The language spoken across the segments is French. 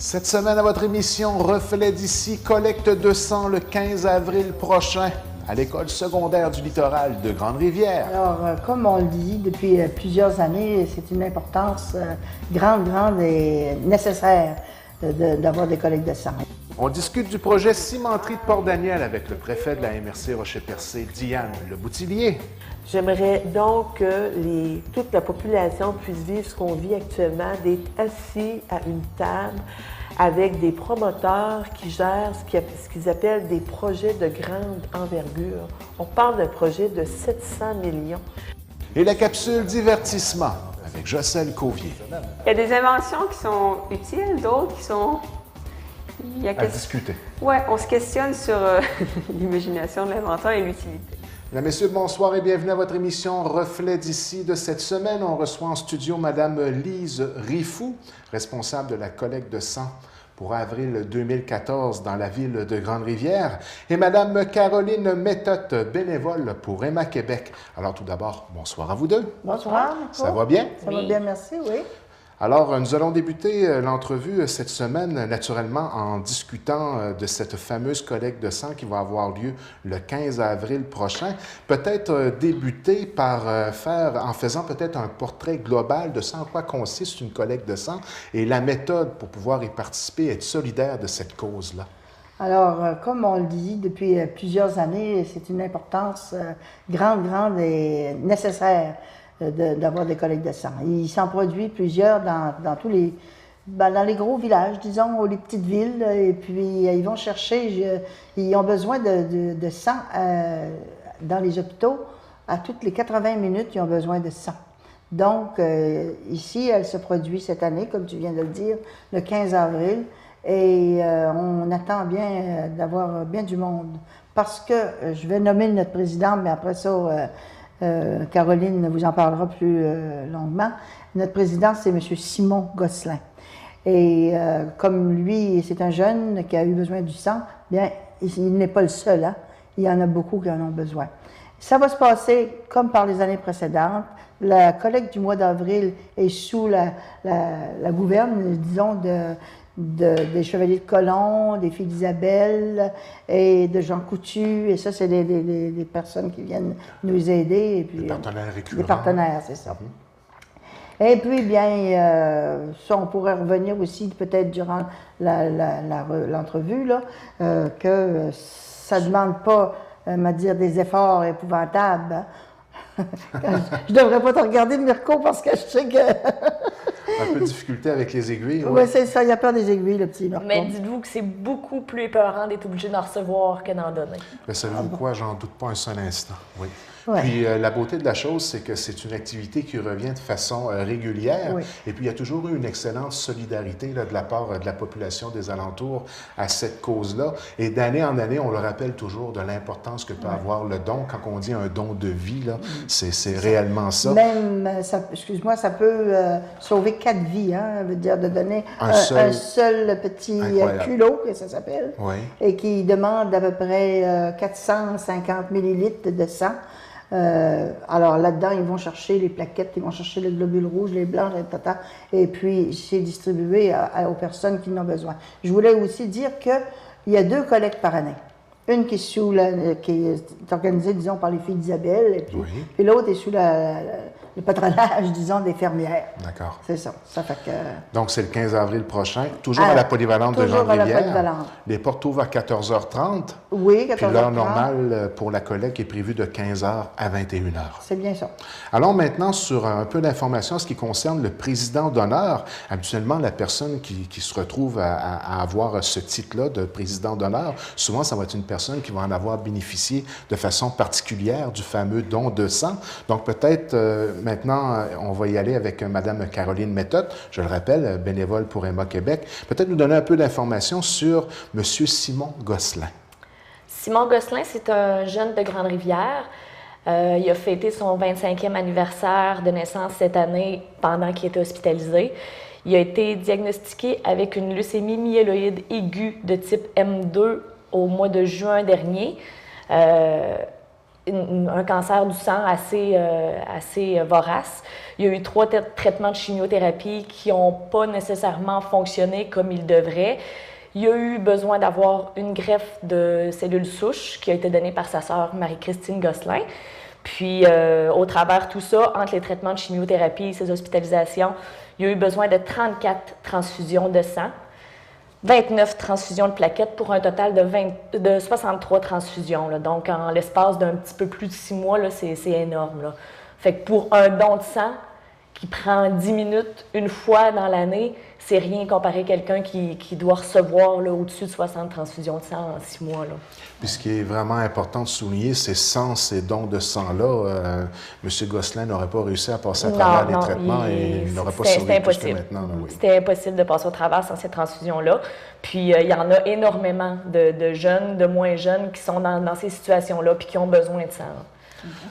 Cette semaine à votre émission Reflet d'ici, collecte de sang le 15 avril prochain à l'école secondaire du littoral de Grande-Rivière. Alors, comme on le dit depuis plusieurs années, c'est une importance grande et nécessaire d'avoir des collectes de sang. On discute du projet cimenterie de Port-Daniel avec le préfet de la MRC Rocher-Percé, Diane Leboutillier. J'aimerais donc que toute la population puisse vivre ce qu'on vit actuellement, d'être assis à une table avec des promoteurs qui gèrent ce qu'ils appellent des projets de grande envergure. On parle d'un projet de 700 millions. Et la capsule divertissement avec Jocelyne Covier. Il y a des inventions qui sont utiles, d'autres qui sont... À discuter. Oui, on se questionne sur l'imagination de l'inventeur et l'utilité. Mesdames, Messieurs, bonsoir et bienvenue à votre émission Reflet d'ici de cette semaine. On reçoit en studio Mme Lise Rifou, responsable de la collecte de sang pour avril 2014 dans la ville de Grande-Rivière, et Mme Caroline Méthode, bénévole pour Emma Québec. Alors tout d'abord, bonsoir à vous deux. Bonsoir, Nico. Ça va bien? Ça va bien, merci, oui. Alors, nous allons débuter l'entrevue cette semaine, naturellement, en discutant de cette fameuse collecte de sang qui va avoir lieu le 15 avril prochain. Peut-être débuter par en faisant peut-être un portrait global de ce en quoi consiste une collecte de sang et la méthode pour pouvoir y participer et être solidaire de cette cause-là. Alors, comme on le dit depuis plusieurs années, c'est une importance grande et nécessaire d'avoir des collectes de sang. Il s'en produit plusieurs dans tous les, dans les gros villages, disons, ou les petites villes, et puis ils vont chercher, ils ont besoin de sang dans les hôpitaux. À toutes les 80 minutes, ils ont besoin de sang. Donc, ici, elle se produit cette année, comme tu viens de le dire, le 15 avril, et on attend bien d'avoir bien du monde. Parce que, je vais nommer notre présidente, mais après ça, Caroline vous en parlera plus longuement. Notre président, c'est M. Simon Gosselin. Et comme lui, c'est un jeune qui a eu besoin du sang, bien, il n'est pas le seul. Hein? Il y en a beaucoup qui en ont besoin. Ça va se passer comme par les années précédentes. La collecte du mois d'avril est sous la gouverne, disons, des Chevaliers de Colomb, des Filles d'Isabelle et de Jean Coutu. Et ça, c'est des personnes qui viennent nous aider. Et puis, des partenaires récurrents. Des partenaires, c'est ça. Et puis, bien, ça, on pourrait revenir aussi peut-être durant l'entrevue, là, que ça ne demande pas, à dire, des efforts épouvantables. Hein? Je ne devrais pas te regarder, Mirko, parce que je sais que... Un peu de difficulté avec les aiguilles. Oui, c'est ça, il y a peur des aiguilles, le petit Mirko. Mais dites-vous que c'est beaucoup plus épeurant d'être obligé d'en recevoir que d'en donner. Mais savez-vous quoi? J'en doute pas un seul instant. Oui. Ouais. Puis la beauté de la chose, c'est que c'est une activité qui revient de façon régulière. Oui. Et puis il y a toujours eu une excellente solidarité là, de la part de la population des alentours à cette cause-là. Et d'année en année, on le rappelle toujours de l'importance que peut avoir le don. Quand on dit un don de vie, là, c'est réellement ça. Même, excuse-moi, ça peut sauver 4 vies, hein, veut dire de donner un seul petit culot, que ça s'appelle, oui. Et qui demande à peu près 450 millilitres de sang. Alors là-dedans, ils vont chercher les plaquettes, ils vont chercher les globules rouges, les blancs, les tatas, et puis c'est distribué aux personnes qui en ont besoin. Je voulais aussi dire qu'il y a 2 collectes par année. Une qui est organisée, disons, par les Filles d'Isabelle, et puis l'autre est sous le patronage, disons, des fermières. D'accord. C'est ça. Ça fait que... Donc, c'est le 15 avril prochain, toujours à la polyvalente de Grande-Rivière. Les portes ouvrent à 14h30. Oui, 14h30. Puis l'heure normale pour la collecte est prévue de 15h à 21h. C'est bien ça. Allons maintenant sur un peu d'informations en ce qui concerne le président d'honneur. Habituellement, la personne qui se retrouve à avoir ce titre-là de président d'honneur, souvent, ça va être une personne qui va en avoir bénéficié de façon particulière du fameux don de sang. Donc, peut-être maintenant, on va y aller avec Mme Caroline Méthode, je le rappelle, bénévole pour Emma Québec. Peut-être nous donner un peu d'informations sur M. Simon Gosselin. Simon Gosselin, c'est un jeune de Grande-Rivière. Il a fêté son 25e anniversaire de naissance cette année pendant qu'il était hospitalisé. Il a été diagnostiqué avec une leucémie myéloïde aiguë de type M2 au mois de juin dernier. un cancer du sang assez vorace. Il y a eu 3 traitements de chimiothérapie qui n'ont pas nécessairement fonctionné comme ils devraient. Il y a eu besoin d'avoir une greffe de cellules souches qui a été donnée par sa sœur Marie-Christine Gosselin. Puis, au travers de tout ça, entre les traitements de chimiothérapie et ses hospitalisations, il y a eu besoin de 34 transfusions de sang, 29 transfusions de plaquettes pour un total de 63 transfusions. Là. Donc, en l'espace d'un petit peu plus de 6 mois, c'est énorme. Là. Fait que pour un don de sang qui prend 10 minutes une fois dans l'année, c'est rien comparé à quelqu'un qui doit recevoir là, au-dessus de 60 transfusions de sang en 6 mois. Là. Puis ce qui est vraiment important de souligner, c'est sans ces dons de sang-là, M. Gosselin n'aurait pas réussi à passer à travers les traitements et il n'aurait pas survécu jusqu'à maintenant. Là, oui. C'était impossible de passer au travers sans ces transfusions-là. Puis il y en a énormément de jeunes, de moins jeunes qui sont dans ces situations-là puis qui ont besoin de sang.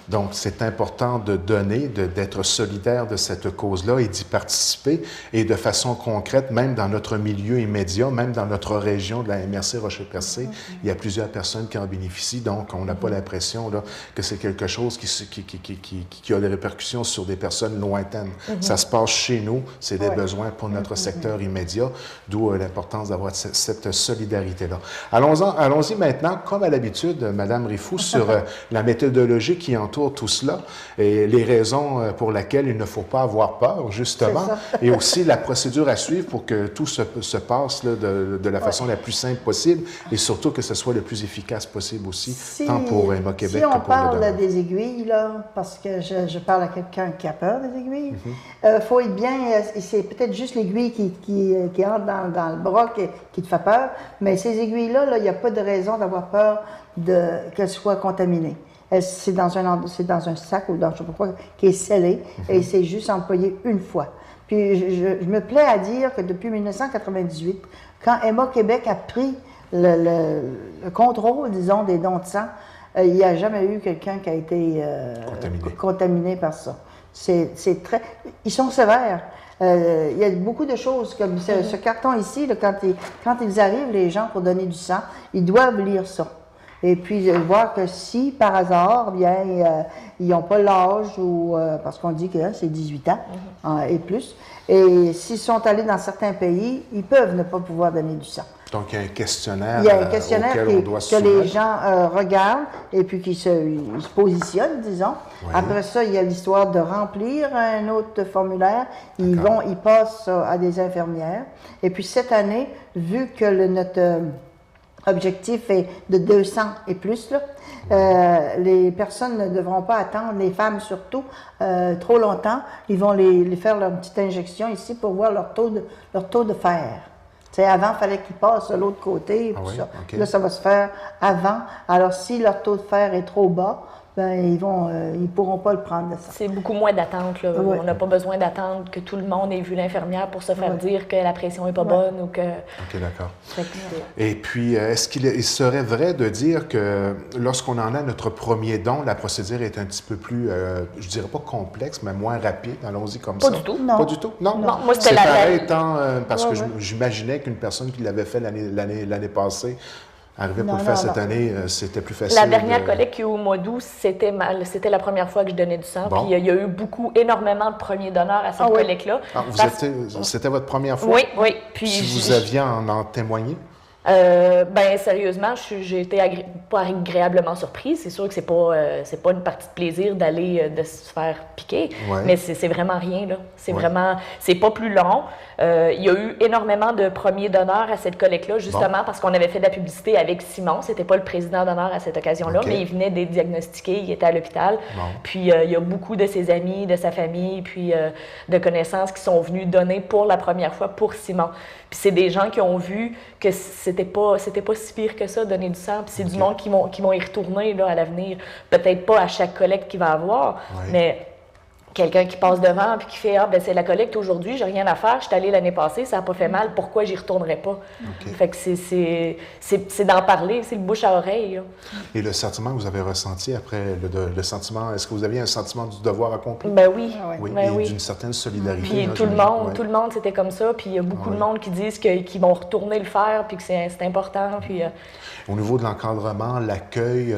Donc, c'est important de donner, d'être solidaire de cette cause-là et d'y participer et de façon concrète, même dans notre milieu immédiat, même dans notre région de la MRC Rocher-Percé, il y a plusieurs personnes qui en bénéficient. Donc, on n'a pas l'impression là, que c'est quelque chose qui a des répercussions sur des personnes lointaines. Ça se passe chez nous, c'est des besoins pour notre secteur immédiat, d'où l'importance d'avoir cette solidarité-là. Allons-y maintenant, comme à l'habitude, Mme Rifou, sur la méthodologie qui entoure tout cela et les raisons pour lesquelles il ne faut pas avoir peur, justement, et aussi la procédure à suivre pour que tout se passe là, de la façon la plus simple possible et surtout que ce soit le plus efficace possible aussi, tant pour Emma Québec que pour le Si on parle des aiguilles, là, parce que je parle à quelqu'un qui a peur des aiguilles, faut être bien, c'est peut-être juste l'aiguille qui entre dans le bras qui te fait peur, mais ces aiguilles-là, il n'y a pas de raison d'avoir peur qu'elles soient contaminées. C'est dans un sac ou dans je sais pas quoi, qui est scellé et c'est juste employé une fois. Puis je me plais à dire que depuis 1998, quand Emma Québec a pris le contrôle, disons, des dons de sang, il n'y a jamais eu quelqu'un qui a été contaminé par ça. C'est très... Ils sont sévères. Il y a beaucoup de choses, comme ce carton ici, là, quand ils arrivent, les gens, pour donner du sang, ils doivent lire ça. Et puis, voir que si, par hasard, bien, ils n'ont pas l'âge, ou parce qu'on dit que c'est 18 ans et plus, et s'ils sont allés dans certains pays, ils peuvent ne pas pouvoir donner du sang. Donc, il y a un questionnaire, auquel on doit se que soumettre. les gens regardent et puis ils se positionnent, disons. Oui. Après ça, il y a l'histoire de remplir un autre formulaire. Ils passent à des infirmières. Et puis, cette année, vu que notre objectif est de 200 et plus, là, les personnes ne devront pas attendre, les femmes surtout, trop longtemps. Ils vont les faire leur petite injection ici pour voir leur taux de fer. T'sais, avant, il fallait qu'ils passent de l'autre côté. Là, ça va se faire avant. Alors, si leur taux de fer est trop bas, ben, ils ne pourront pas le prendre de ça. C'est beaucoup moins d'attente. On n'a pas besoin d'attendre que tout le monde ait vu l'infirmière pour se faire dire que la pression n'est pas bonne ou que... OK, d'accord. Et puis, est-ce qu'il serait vrai de dire que lorsqu'on en a notre premier don, la procédure est un petit peu plus, je dirais pas complexe, mais moins rapide? Allons-y comme ça. Pas du tout. Non. Pas du tout? Non? Non, moi, c'était c'est pareil, parce que ouais. j'imaginais qu'une personne qui l'avait fait l'année passée, arrivé pour le faire cette année, c'était plus facile. La dernière collecte qu'il y a eu au mois d'août, c'était la première fois que je donnais du sang. Puis il y a eu énormément de premiers donneurs à cette collecte-là. C'était votre première fois? Oui, oui. Puis si vous aviez en témoigné? Ben sérieusement, j'ai été pas agréablement surprise. C'est sûr que c'est pas une partie de plaisir d'aller de se faire piquer, mais c'est vraiment rien là. C'est pas plus long. Il y a eu énormément de premiers donneurs à cette collecte-là, justement parce qu'on avait fait de la publicité avec Simon. C'était pas le président d'honneur à cette occasion-là, mais il venait d'être diagnostiqué, il était à l'hôpital. Puis il y a beaucoup de ses amis, de sa famille, puis de connaissances qui sont venus donner pour la première fois pour Simon. Puis c'est des gens qui ont vu que c'était pas si pire que ça, donner du sang. Puis c'est du monde qui vont y retourner là, à l'avenir. Peut-être pas à chaque collecte qu'il va avoir, mais quelqu'un qui passe devant puis qui fait « Ah, ben c'est la collecte aujourd'hui, j'ai rien à faire, je suis allée l'année passée, ça n'a pas fait mal, pourquoi j'y retournerai pas? Fait que c'est d'en parler, c'est le bouche à oreille. Là. Et le sentiment que vous avez ressenti après, le sentiment, est-ce que vous aviez un sentiment du devoir accompli? Ben oui. Oui, Ben et oui. d'une certaine solidarité. Puis là, tout le j'imagine. monde, tout le monde, c'était comme ça. Puis il y a beaucoup de monde qui disent qu'ils vont retourner le faire, puis que c'est important. Puis, Au niveau de l'encadrement, l'accueil,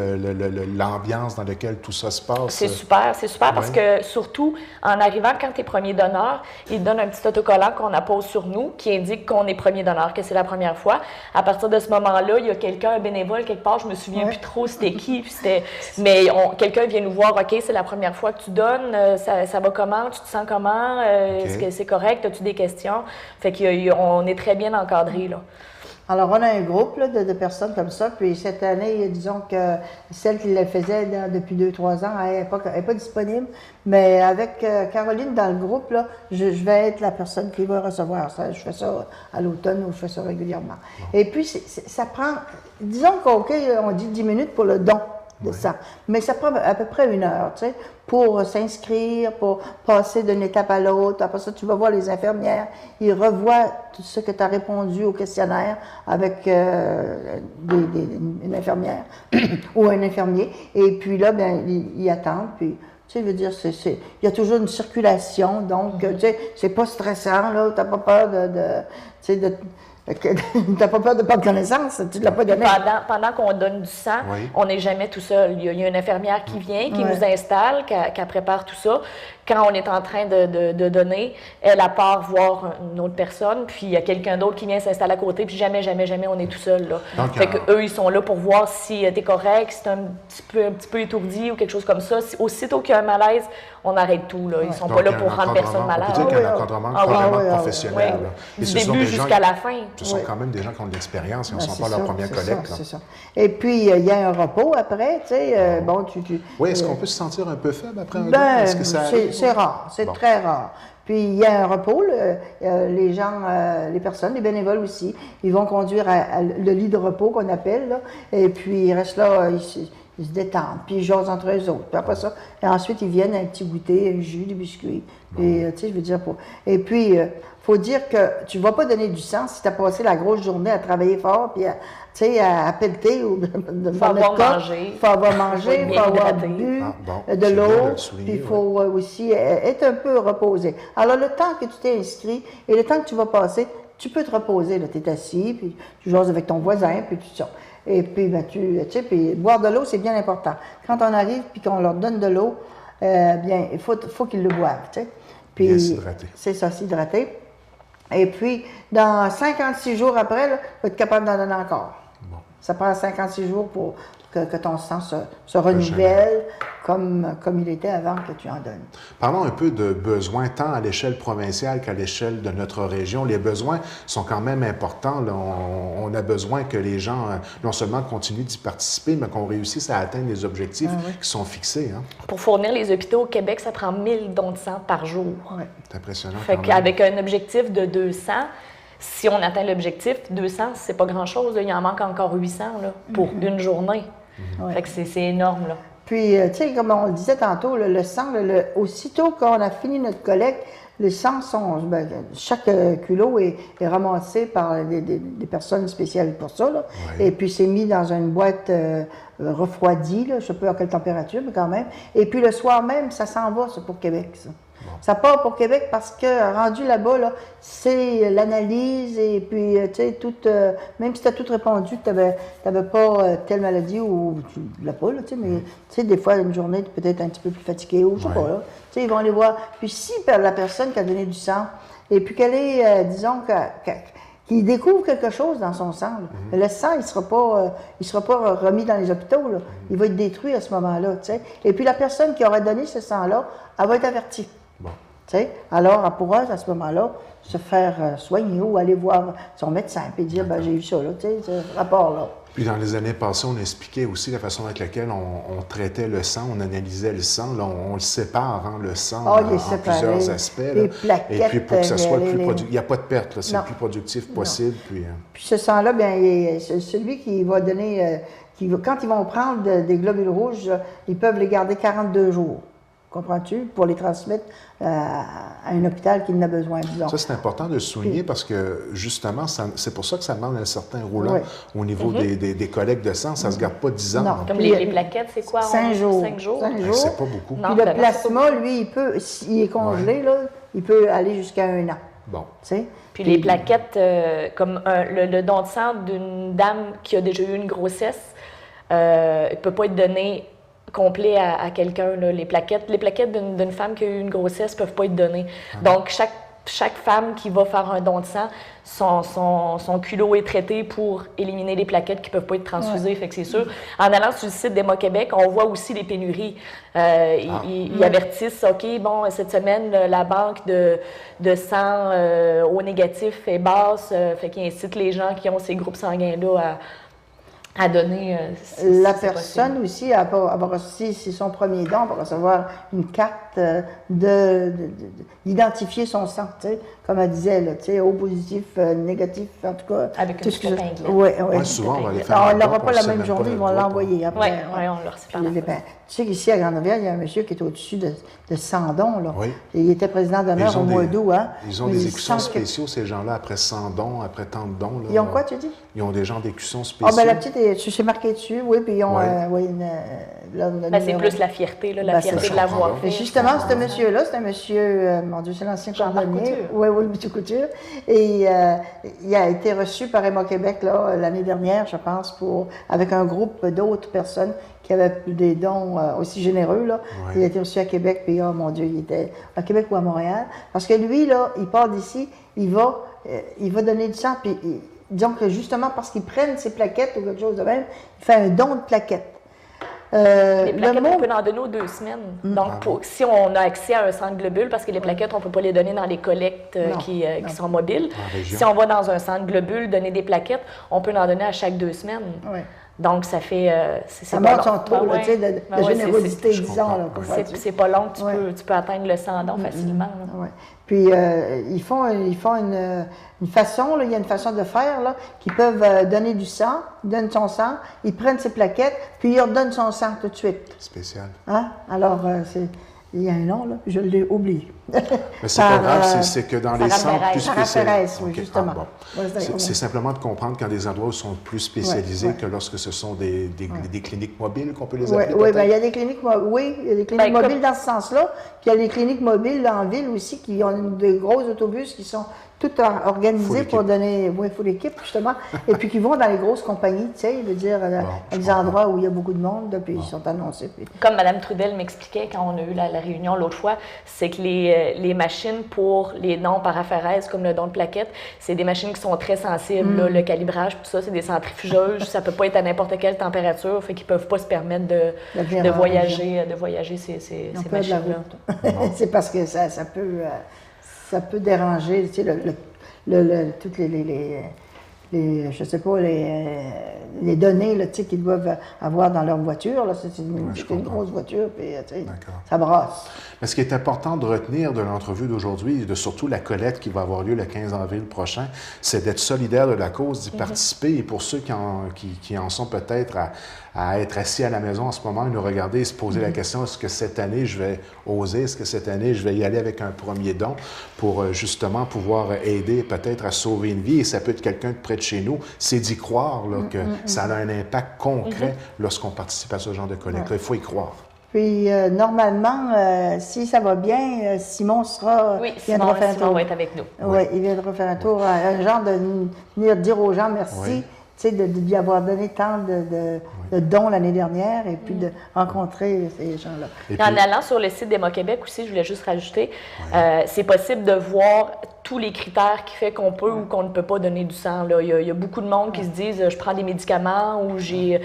l'ambiance dans laquelle tout ça se passe. c'est super parce que surtout en arrivant, quand tu es premier donneur, ils te donnent un petit autocollant qu'on appose sur nous qui indique qu'on est premier donneur, que c'est la première fois. À partir de ce moment-là, il y a quelqu'un, un bénévole quelque part, je me souviens plus trop c'était qui, mais quelqu'un vient nous voir, OK, c'est la première fois que tu donnes, ça va comment, tu te sens comment, est-ce que c'est correct, as-tu des questions? Fait qu'on est très bien encadré là. Alors, on a un groupe là, de personnes comme ça. Puis cette année, disons que celle qui le faisait depuis 2-3 ans, elle n'est pas disponible. Mais avec Caroline dans le groupe, là, je vais être la personne qui va recevoir ça. Je fais ça à l'automne ou je fais ça régulièrement. Et puis, ça prend, disons qu'OK, on dit 10 minutes pour le don de sang. Mais ça prend à peu près 1 heure, tu sais, pour s'inscrire, pour passer d'une étape à l'autre. Après ça, tu vas voir les infirmières. Ils revoient tout ce que tu as répondu au questionnaire avec une infirmière ou un infirmier. Et puis là, bien, ils attendent. Puis, tu sais, je veux dire, il y a toujours une circulation. Donc, tu sais, c'est pas stressant, là. Tu n'as pas peur tu sais, t'as pas peur de perdre connaissance, tu ne l'as pas donné. Pendant qu'on donne du sang, on n'est jamais tout seul. Il y a une infirmière qui vient, qui nous installe, qui prépare tout ça. Quand on est en train de donner, elle part voir une autre personne, puis il y a quelqu'un d'autre qui vient s'installer à côté, puis jamais on est tout seul. Là. Donc, fait qu'eux, ils sont là pour voir si tu es correct, si tu es un petit peu étourdi ou quelque chose comme ça. Aussitôt qu'il y a un malaise, on arrête tout. Là. Ils ne sont pas là pour rendre personne malade. On peut dire qu'il y a un encadrement carrément professionnel. Du début jusqu'à la fin. Ce sont quand même des gens qui ont de l'expérience, ils ne sont pas leur première collecte. C'est ça. Et puis, il y a un repos après, tu sais, Oui, est-ce qu'on peut se sentir un peu faible après un don? Ben, Que ça c'est rare, c'est très rare. Puis, il y a un repos, les gens, les personnes, les bénévoles aussi, ils vont conduire à le lit de repos qu'on appelle, là, et puis ils restent là, ils se détendent, puis ils jasent entre eux autres. Puis après ça, et ensuite, ils viennent un petit goûter, un jus, des biscuits. Puis, tu sais, je veux dire, et puis, faut dire que tu ne vas pas donner du sang si tu as passé la grosse journée à travailler fort, puis à pelleter ou de faut avoir mangé. Il faut avoir mangé, il faut avoir bu de l'eau, puis il faut aussi être un peu reposé. Alors, le temps que tu t'es inscrit et le temps que tu vas passer, tu peux te reposer. Tu es assis, puis tu jases avec ton voisin, puis tout ça. Et puis, ben, tu sais, puis boire de l'eau, c'est bien important. Quand on arrive puis qu'on leur donne de l'eau, bien, il faut qu'ils le boivent, tu sais. Puis, bien s'hydrater. C'est ça, s'hydrater. Et puis, dans 56 jours après, tu vas être capable d'en donner encore. Bon. Ça prend 56 jours pour que ton sang se renouvelle comme il était avant que tu en donnes. Parlons un peu de besoins, tant à l'échelle provinciale qu'à l'échelle de notre région. Les besoins sont quand même importants. Là. On a besoin que les gens, non seulement continuent d'y participer, mais qu'on réussisse à atteindre les objectifs qui sont fixés. Hein. Pour fournir les hôpitaux au Québec, ça prend 1000 dons de sang par jour. Ouais. C'est impressionnant. Fait qu'avec un objectif de 200, si on atteint l'objectif, 200, c'est pas grand-chose. Il en manque encore 800 là, pour une journée. Fait que c'est énorme, là. Puis, tu sais, comme on le disait tantôt, le sang, aussitôt qu'on a fini notre collecte, les sangs chaque culot est ramassé par des personnes spéciales pour ça, là. Ouais. Et puis, c'est mis dans une boîte refroidie, là, je ne sais pas à quelle température, mais quand même. Et puis, le soir même, ça s'en va, ça, pour Québec, ça. Bon. Ça part pour Québec parce que, rendu là-bas, là, c'est l'analyse et puis, tu sais, même si tu as tout répondu, tu n'avais pas telle maladie ou tu ne l'as pas, là, tu sais, mais, tu sais, des fois, une journée, tu peux être un petit peu plus fatigué ou je sais pas, là. Tu sais, ils vont aller voir. Puis, si la personne qui a donné du sang, et puis qu'elle est, disons, qu'il découvre quelque chose dans son sang, là, le sang, il ne sera pas remis dans les hôpitaux, là. Il va être détruit à ce moment-là, tu sais. Et puis, la personne qui aura donné ce sang-là, elle va être avertie. Bon. Alors, elle pourra, à ce moment-là, se faire soigner ou aller voir son médecin et dire ben, j'ai eu ça, là, ce rapport-là. Puis dans les années passées, on expliquait aussi la façon avec laquelle on traitait le sang, on analysait le sang. Là, on le sépare, hein, le sang, en plusieurs aspects. Les plaquettes, et puis pour que ça soit plus productif. Il n'y a pas de perte, c'est le plus productif possible. Puis ce sang-là, bien, celui qui va donner, quand ils vont prendre des globules rouges, ils peuvent les garder 42 jours. comprends-tu, pour les transmettre à un hôpital qui en a besoin, disons. Ça, c'est important de le souligner parce que, justement, c'est pour ça que ça demande un certain roulant Oui. au niveau des collectes de sang. Ça ne se garde pas 10 ans. Non. Comme Puis, les plaquettes, c'est quoi? 5 jours. 5 jours. 5 jours. C'est pas beaucoup. Non, Puis le ben non, plasma, lui, il peut, s'il est congelé, là, il peut aller jusqu'à 1 an. Bon. Tu sais? Puis les plaquettes, comme le don de sang d'une dame qui a déjà eu une grossesse, ne peut pas être donné complet à quelqu'un. Les plaquettes d'une femme qui a eu une grossesse ne peuvent pas être données. Donc, chaque femme qui va faire un don de sang, son culot est traité pour éliminer les plaquettes qui ne peuvent pas être transfusées. Fait que c'est sûr. En allant sur le site d'Emma Québec, on voit aussi les pénuries. Ils avertissent, OK, bon, cette semaine, la banque de sang au négatif est basse. Fait qu'ils incitent les gens qui ont ces groupes sanguins-là à donner. La personne aussi, si c'est son premier don, va recevoir une carte d'identifier son sang, tu sais, comme elle disait, là, tu sais, O positif, négatif, en tout cas. Avec une petite épingle. Oui, Ouais, souvent, on va les faire. On ne un l'aura don, pas on la sait même même journée, pas ils le vont don. l'envoyer après. Oui, on leur sépare. Tu sais qu'ici, à Grande-Rivière, il y a un monsieur qui est au-dessus de 100 dons, là. Oui. Et il était président d'honneur au mois d'août, hein. Ils ont Mais des il écussons sent que- spéciaux, ces gens-là, après 100 dons, après tant de dons. Là, Ils ont quoi, tu dis? Ils ont des gens d'écussons Ah, spéciaux. ben la petite, c'est marqué dessus, oui, puis ils ont Ouais. Ben, c'est plus la fierté, là, la Ben, fierté ça, de l'avoir je comprends. fait. Et justement, ce monsieur-là, c'est un monsieur, mon Dieu, c'est l'ancien Jean-Marc cordonnier. Couture. Oui, oui, M. Couture. Et il a été reçu par Emma Québec là, l'année dernière, je pense, avec un groupe d'autres personnes qui avaient des dons aussi généreux. Là. Ouais. Il a été reçu à Québec, puis oh mon Dieu, il était à Québec ou à Montréal. Parce que lui, là, il part d'ici, il va donner du sang, puis disons que justement parce qu'ils prennent ses plaquettes ou quelque chose de même, il fait un don de plaquettes. Les Le plaquettes, mot- on peut en donner aux 2 semaines. Donc, si on a accès à un centre globule, parce que les plaquettes, on ne peut pas les donner dans les collectes Non, qui non. sont mobiles. En région. Si on va dans un centre globule donner des plaquettes, on peut en donner à chaque 2 semaines. Ouais. Donc, ça fait... Ça montre son taux là, tu sais, de Ben ouais, générosité, je disons. comprends. Là, Ouais. comprends-tu? c'est pas long que Ouais. tu peux atteindre le 100 dons facilement. là. Ouais. Puis, ils font une façon, là, il y a une façon de faire, là, qu'ils peuvent donner du sang, ils donnent son sang, ils prennent ses plaquettes, puis ils redonnent son sang tout de suite. Spécial. Hein? Alors, il y a un nom, là, je l'ai oublié. Mais c'est pas grave, c'est que dans les Sarah centres Perez. plus Sarah spécialisés. Perez, oui, Ok. justement. bon. Ouais, C'est simplement de comprendre qu'il y a des endroits où ils sont plus spécialisés Ouais. que lorsque ce sont des cliniques mobiles, qu'on peut les Oui, appeler. ouais, peut-être? ben, il y a des cliniques, oui, il y a des cliniques Ben, mobiles dans ce sens-là. Puis il y a des cliniques mobiles en ville aussi qui ont des gros autobus qui sont tout organisés Full pour équipe. donner, oui, full équipe, justement. Et puis qui vont dans les grosses compagnies, tu sais, je veux dire, je des comprends. endroits où il y a beaucoup de monde, là, puis ils sont annoncés. Puis... Comme Mme Trudel m'expliquait quand on a eu la réunion l'autre fois, c'est que les machines pour les dons par aphérèse, comme le don de plaquettes, c'est des machines qui sont très sensibles. Là, le calibrage, tout ça, c'est des centrifugeuses. Ça peut pas être à n'importe quelle température, fait qu'ils peuvent pas se permettre de voyager ces On peut de la machines-là. route. C'est parce que ça peut déranger, tu sais, toutes je sais pas, les données, là, tu sais, qu'ils doivent avoir dans leur voiture. Là, c'est une comprends. grosse voiture, puis, tu sais, D'accord. ça brasse. Mais ce qui est important de retenir de l'entrevue d'aujourd'hui, et de surtout la collecte qui va avoir lieu le 15 avril prochain, c'est d'être solidaire de la cause, d'y participer. Et pour ceux qui en sont peut-être à être assis à la maison en ce moment et nous regarder et se poser la question, est-ce que cette année je vais oser, est-ce que cette année je vais y aller avec un premier don pour justement pouvoir aider peut-être à sauver une vie. Et ça peut être quelqu'un de près de chez nous. C'est d'y croire là, que ça a un impact concret lorsqu'on participe à ce genre de collecte. Il faut y croire. Puis, normalement, si ça va bien, Simon Oui, viendra faire un Simon tour. va être avec nous. Oui, il viendra faire un tour, un genre de venir dire aux gens merci, Oui. tu sais, de lui avoir donné tant de dons l'année dernière et puis de rencontrer ces gens-là. Et Puis en puis- allant sur le site d'Emma Québec aussi, je voulais juste rajouter, c'est possible de voir tous les critères qui fait qu'on peut ou qu'on ne peut pas donner du sang. Là. Il y a beaucoup de monde qui se disent je prends des médicaments ou j'ai.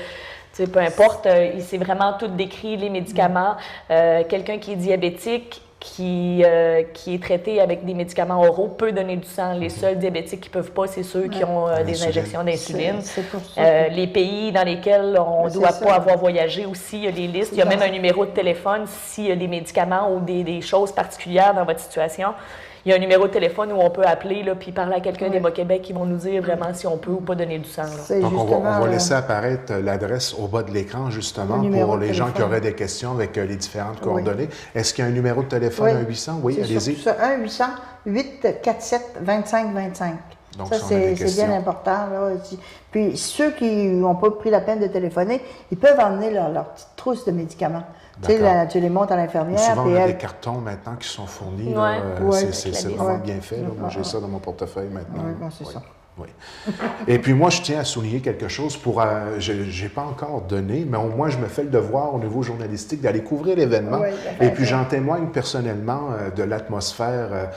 Tu sais, peu importe, c'est vraiment tout décrit, les médicaments. Quelqu'un qui est diabétique, qui est traité avec des médicaments oraux peut donner du sang. Les seuls diabétiques qui ne peuvent pas, c'est ceux qui ont des injections d'insuline. Les pays dans lesquels on ne doit pas avoir voyagé aussi, il y a des listes. Il y a même un numéro de téléphone s'il y a des médicaments ou des choses particulières dans votre situation. Il y a un numéro de téléphone où on peut appeler là, puis parler à quelqu'un des Bas-Québec qui vont nous dire vraiment si on peut ou pas donner du sang. Là. Donc, on va laisser apparaître l'adresse au bas de l'écran, justement, pour les gens qui auraient des questions avec les différentes coordonnées. Est-ce qu'il y a un numéro de téléphone, un 800? Oui, allez-y. 1-800-847-2525. Donc, ça, c'est bien important. Là. Puis, ceux qui n'ont pas pris la peine de téléphoner, ils peuvent emmener leur petite trousse de médicaments. Tu sais, tu les montes à l'infirmière. Souvent, on a des cartons maintenant qui sont fournis. C'est vraiment bien fait. Là. Moi, j'ai ça dans mon portefeuille maintenant. Oui, bon, c'est ça. Oui. Et puis moi, je tiens à souligner quelque chose pour... je n'ai pas encore donné, mais au moins, je me fais le devoir au niveau journalistique d'aller couvrir l'événement. Oui, et puis, j'en témoigne personnellement de l'atmosphère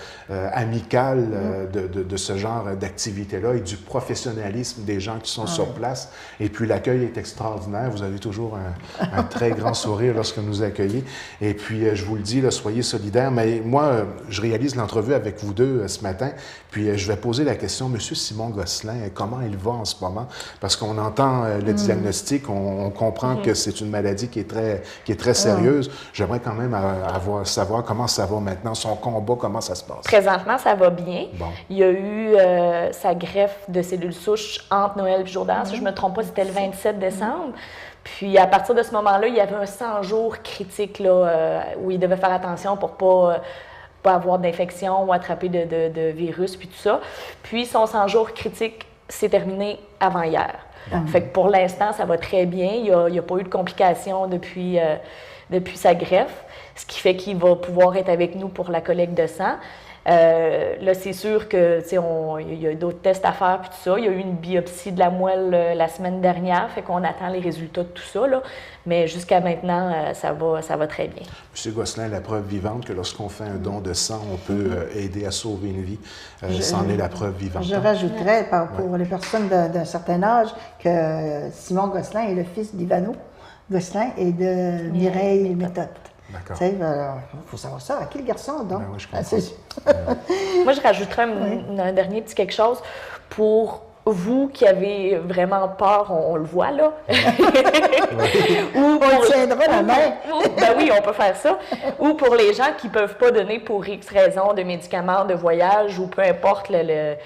amicale de ce genre d'activité-là et du professionnalisme des gens qui sont sur place. Et puis, l'accueil est extraordinaire. Vous avez toujours un très grand sourire lorsque vous accueillez. Et puis, je vous le dis, là, soyez solidaires. Mais moi, je réalise l'entrevue avec vous deux ce matin. Puis, je vais poser la question, Monsieur Simon Gosselin, comment il va en ce moment? Parce qu'on entend le diagnostic, on comprend que c'est une maladie qui est très sérieuse. J'aimerais quand même savoir comment ça va maintenant, son combat, comment ça se passe. Présentement, ça va bien. Bon. Il y a eu sa greffe de cellules souches entre Noël et Jourdan. Si je ne me trompe pas, c'était le 27 décembre. Puis à partir de ce moment-là, il y avait un 100 jours critique là, où il devait faire attention pour pas avoir d'infection ou attraper de virus, puis tout ça. Puis son 100 jours critique s'est terminé avant hier. Fait que pour l'instant, ça va très bien. Il n'y a pas eu de complications depuis sa greffe, ce qui fait qu'il va pouvoir être avec nous pour la collecte de sang. Là, c'est sûr que il y a d'autres tests à faire puis tout ça. Il y a eu une biopsie de la moelle la semaine dernière, fait qu'on attend les résultats de tout ça. Là. Mais jusqu'à maintenant, ça va très bien. M. Gosselin, la preuve vivante que lorsqu'on fait un don de sang, on peut aider à sauver une vie. C'en est la preuve vivante. Je rajouterais pour les personnes d'un certain âge que Simon Gosselin est le fils d'Ivano Gosselin et de Mireille Méthode. D'accord. Il faut savoir ça. À qui le garçon, donc? Ben oui, je comprends. Moi, je rajouterais un dernier petit quelque chose pour vous qui avez vraiment peur, on le voit là. On tiendra la main. Ben oui, on peut faire ça. Ou pour les gens qui ne peuvent pas donner pour X raisons de médicaments, de voyage ou peu importe les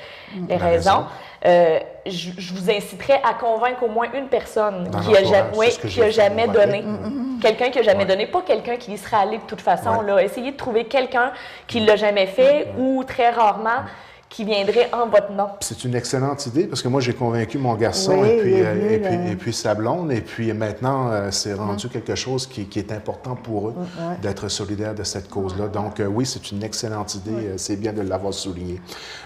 raisons. Je vous inciterais à convaincre au moins une personne qui a jamais donné. Quelqu'un qui n'a jamais donné, pas quelqu'un qui y serait allé de toute façon. Là. Essayez de trouver quelqu'un qui ne l'a jamais fait ou très rarement qui viendrait en votre nom. C'est une excellente idée parce que moi, j'ai convaincu mon garçon et puis sa blonde. Et puis maintenant, c'est rendu quelque chose qui est important pour eux d'être solidaires de cette cause-là. Donc oui, c'est une excellente idée. C'est bien de l'avoir souligné.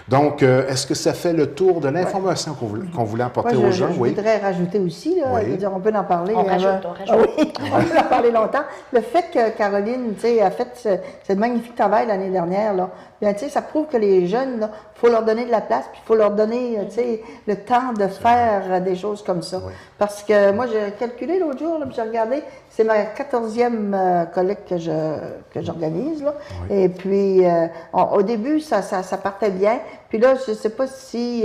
Donc, est-ce que ça fait le tour de l'information qu'on voulait apporter aux gens? Je voudrais rajouter aussi, là, je veux dire, on peut en parler. On rajoute. On peut en parler longtemps. Le fait que Caroline a fait ce magnifique travail l'année dernière, là, bien, ça prouve que les jeunes, il faut leur donner de la place, puis il faut leur donner le temps de faire des choses comme ça. Oui. Parce que moi, j'ai calculé l'autre jour, puis j'ai regardé, c'est ma 14e collecte que j'organise. Oui. Et puis, au début, ça partait bien. Puis là, je ne sais pas si,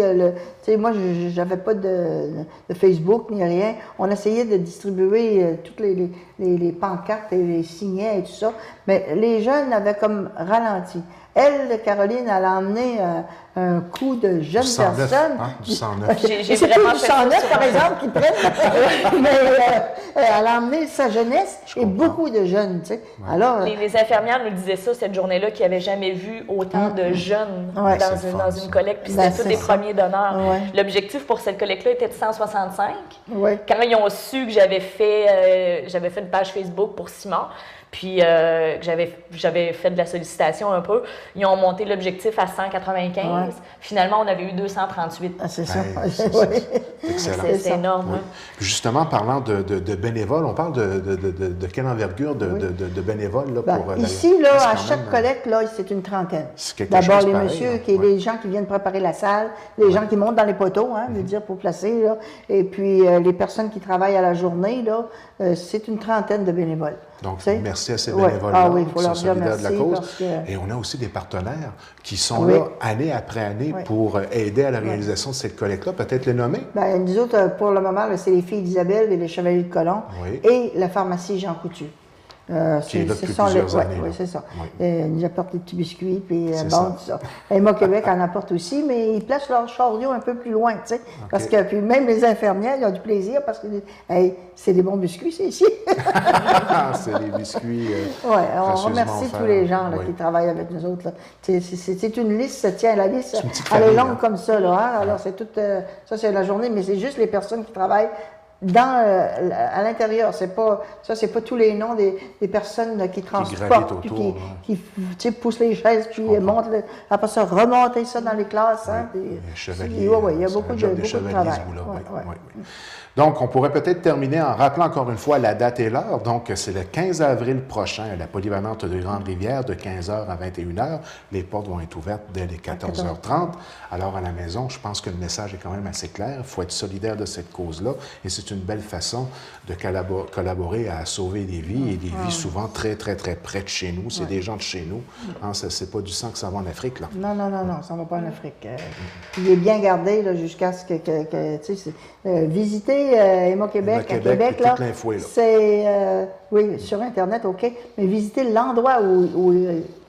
moi, j'avais pas de Facebook ni rien. On essayait de distribuer toutes les pancartes et les signets et tout ça. Mais les jeunes avaient comme ralenti. Elle, Caroline, elle a emmené un coup de jeunes personnes. Hein? Du 109. J'ai vraiment du 109, par exemple, qui prennent. Mais elle a emmené sa jeunesse et beaucoup de jeunes, tu sais. Ouais. Alors, les infirmières nous disaient ça cette journée-là, qu'ils n'avaient jamais vu autant de jeunes dans une collecte. Puis c'était tous les premiers donneurs. Ouais. L'objectif pour cette collecte-là était de 165. Ouais. Quand ils ont su que j'avais fait une page Facebook pour Simon, puis j'avais fait de la sollicitation un peu. Ils ont monté l'objectif à 195. Ouais. Finalement, on avait eu 238. Ah, c'est ça. Excellent. C'est énorme. Oui. Justement, parlant de bénévoles, on parle de quelle envergure de bénévoles? Là, pour, ici, là, à chaque collecte, là, c'est une trentaine. D'abord, les messieurs, les gens qui viennent préparer la salle, les gens qui montent dans les poteaux, je veux dire, pour placer. Là. Et puis, les personnes qui travaillent à la journée, là, c'est une trentaine de bénévoles. Donc, Tu sais? merci à ces Ouais. bénévoles-là Il qui faut sont leur dire solidaires de la merci cause. parce que... Et on a aussi des partenaires qui sont Oui. là année après année Oui. pour aider à la réalisation de cette collecte-là. Peut-être les nommer? Ben, nous autres, pour le moment, là, c'est les filles d'Isabelle et les Chevaliers de Colomb Oui. et la pharmacie Jean Coutu. Qui est là depuis ce sont plusieurs années, Oui, là. c'est ça. Oui. Ils nous apportent des petits biscuits, puis C'est bon, ça. tout ça. Emma Québec en apporte aussi, mais ils placent leur chariot un peu plus loin, tu sais. Parce que, puis même les infirmières, ils ont du plaisir parce que, hey, c'est des bons biscuits, c'est ici. C'est les biscuits. Oui, on précieusement remercie offerts. tous les gens là, Oui. qui travaillent avec nous autres. Là. C'est une liste, tiens, la liste, une petite elle est famille, longue hein. comme ça. Là, hein. Alors, c'est toute, ça, c'est la journée, mais c'est juste les personnes qui travaillent à l'intérieur. C'est pas tous les noms des personnes là, qui transportent, gravitent puis autour, qui tu sais, poussent les chaises, puis montent, après ça, remonter ça dans les classes. Hein, puis, Les chevaliers. il y a c'est beaucoup un de job des chevaliers, travail. ce bout-là. Ouais, Oui, ouais. oui, oui. Donc, on pourrait peut-être terminer en rappelant encore une fois la date et l'heure. Donc, c'est le 15 avril prochain à la polyvalente de Grande-Rivière de 15h à 21h. Les portes vont être ouvertes dès les 14h30. Alors, à la maison, je pense que le message est quand même assez clair. Il faut être solidaire de cette cause-là et c'est une belle façon de collaborer à sauver des vies et des vies souvent très, très, très près de chez nous. C'est des gens de chez nous. Hein, c'est pas du sang que ça va en Afrique, là. Non, ça ne va pas en Afrique. Il est bien gardé là, jusqu'à ce que tu sais, visiter Emma Québec, Emma à Québec, toute là, l'info est là. c'est, oui, sur Internet, OK, mais visiter l'endroit où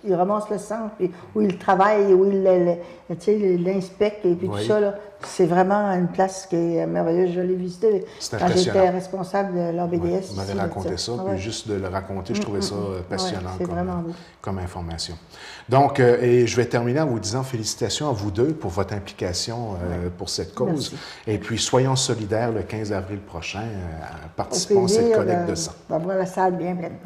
il ramasse le sang, puis où il travaille, où il tu sais, l'inspecte, et puis Oui. tout ça, là, c'est vraiment une place qui est merveilleuse. Je l'ai visitée C'est quand impressionnant. j'étais responsable de l'ABDS. Ouais, ici, vous m'avez là, raconté tu sais. ça, Ouais. puis juste de le raconter, je trouvais ça passionnant Ouais, c'est vraiment beau. comme information. Donc, et je vais terminer en vous disant félicitations à vous deux pour votre implication pour cette cause. Merci. Et puis, soyons solidaires le 15 avril prochain, Au participons à cette plaisir collecte de sang. d'avoir la salle bien pleine.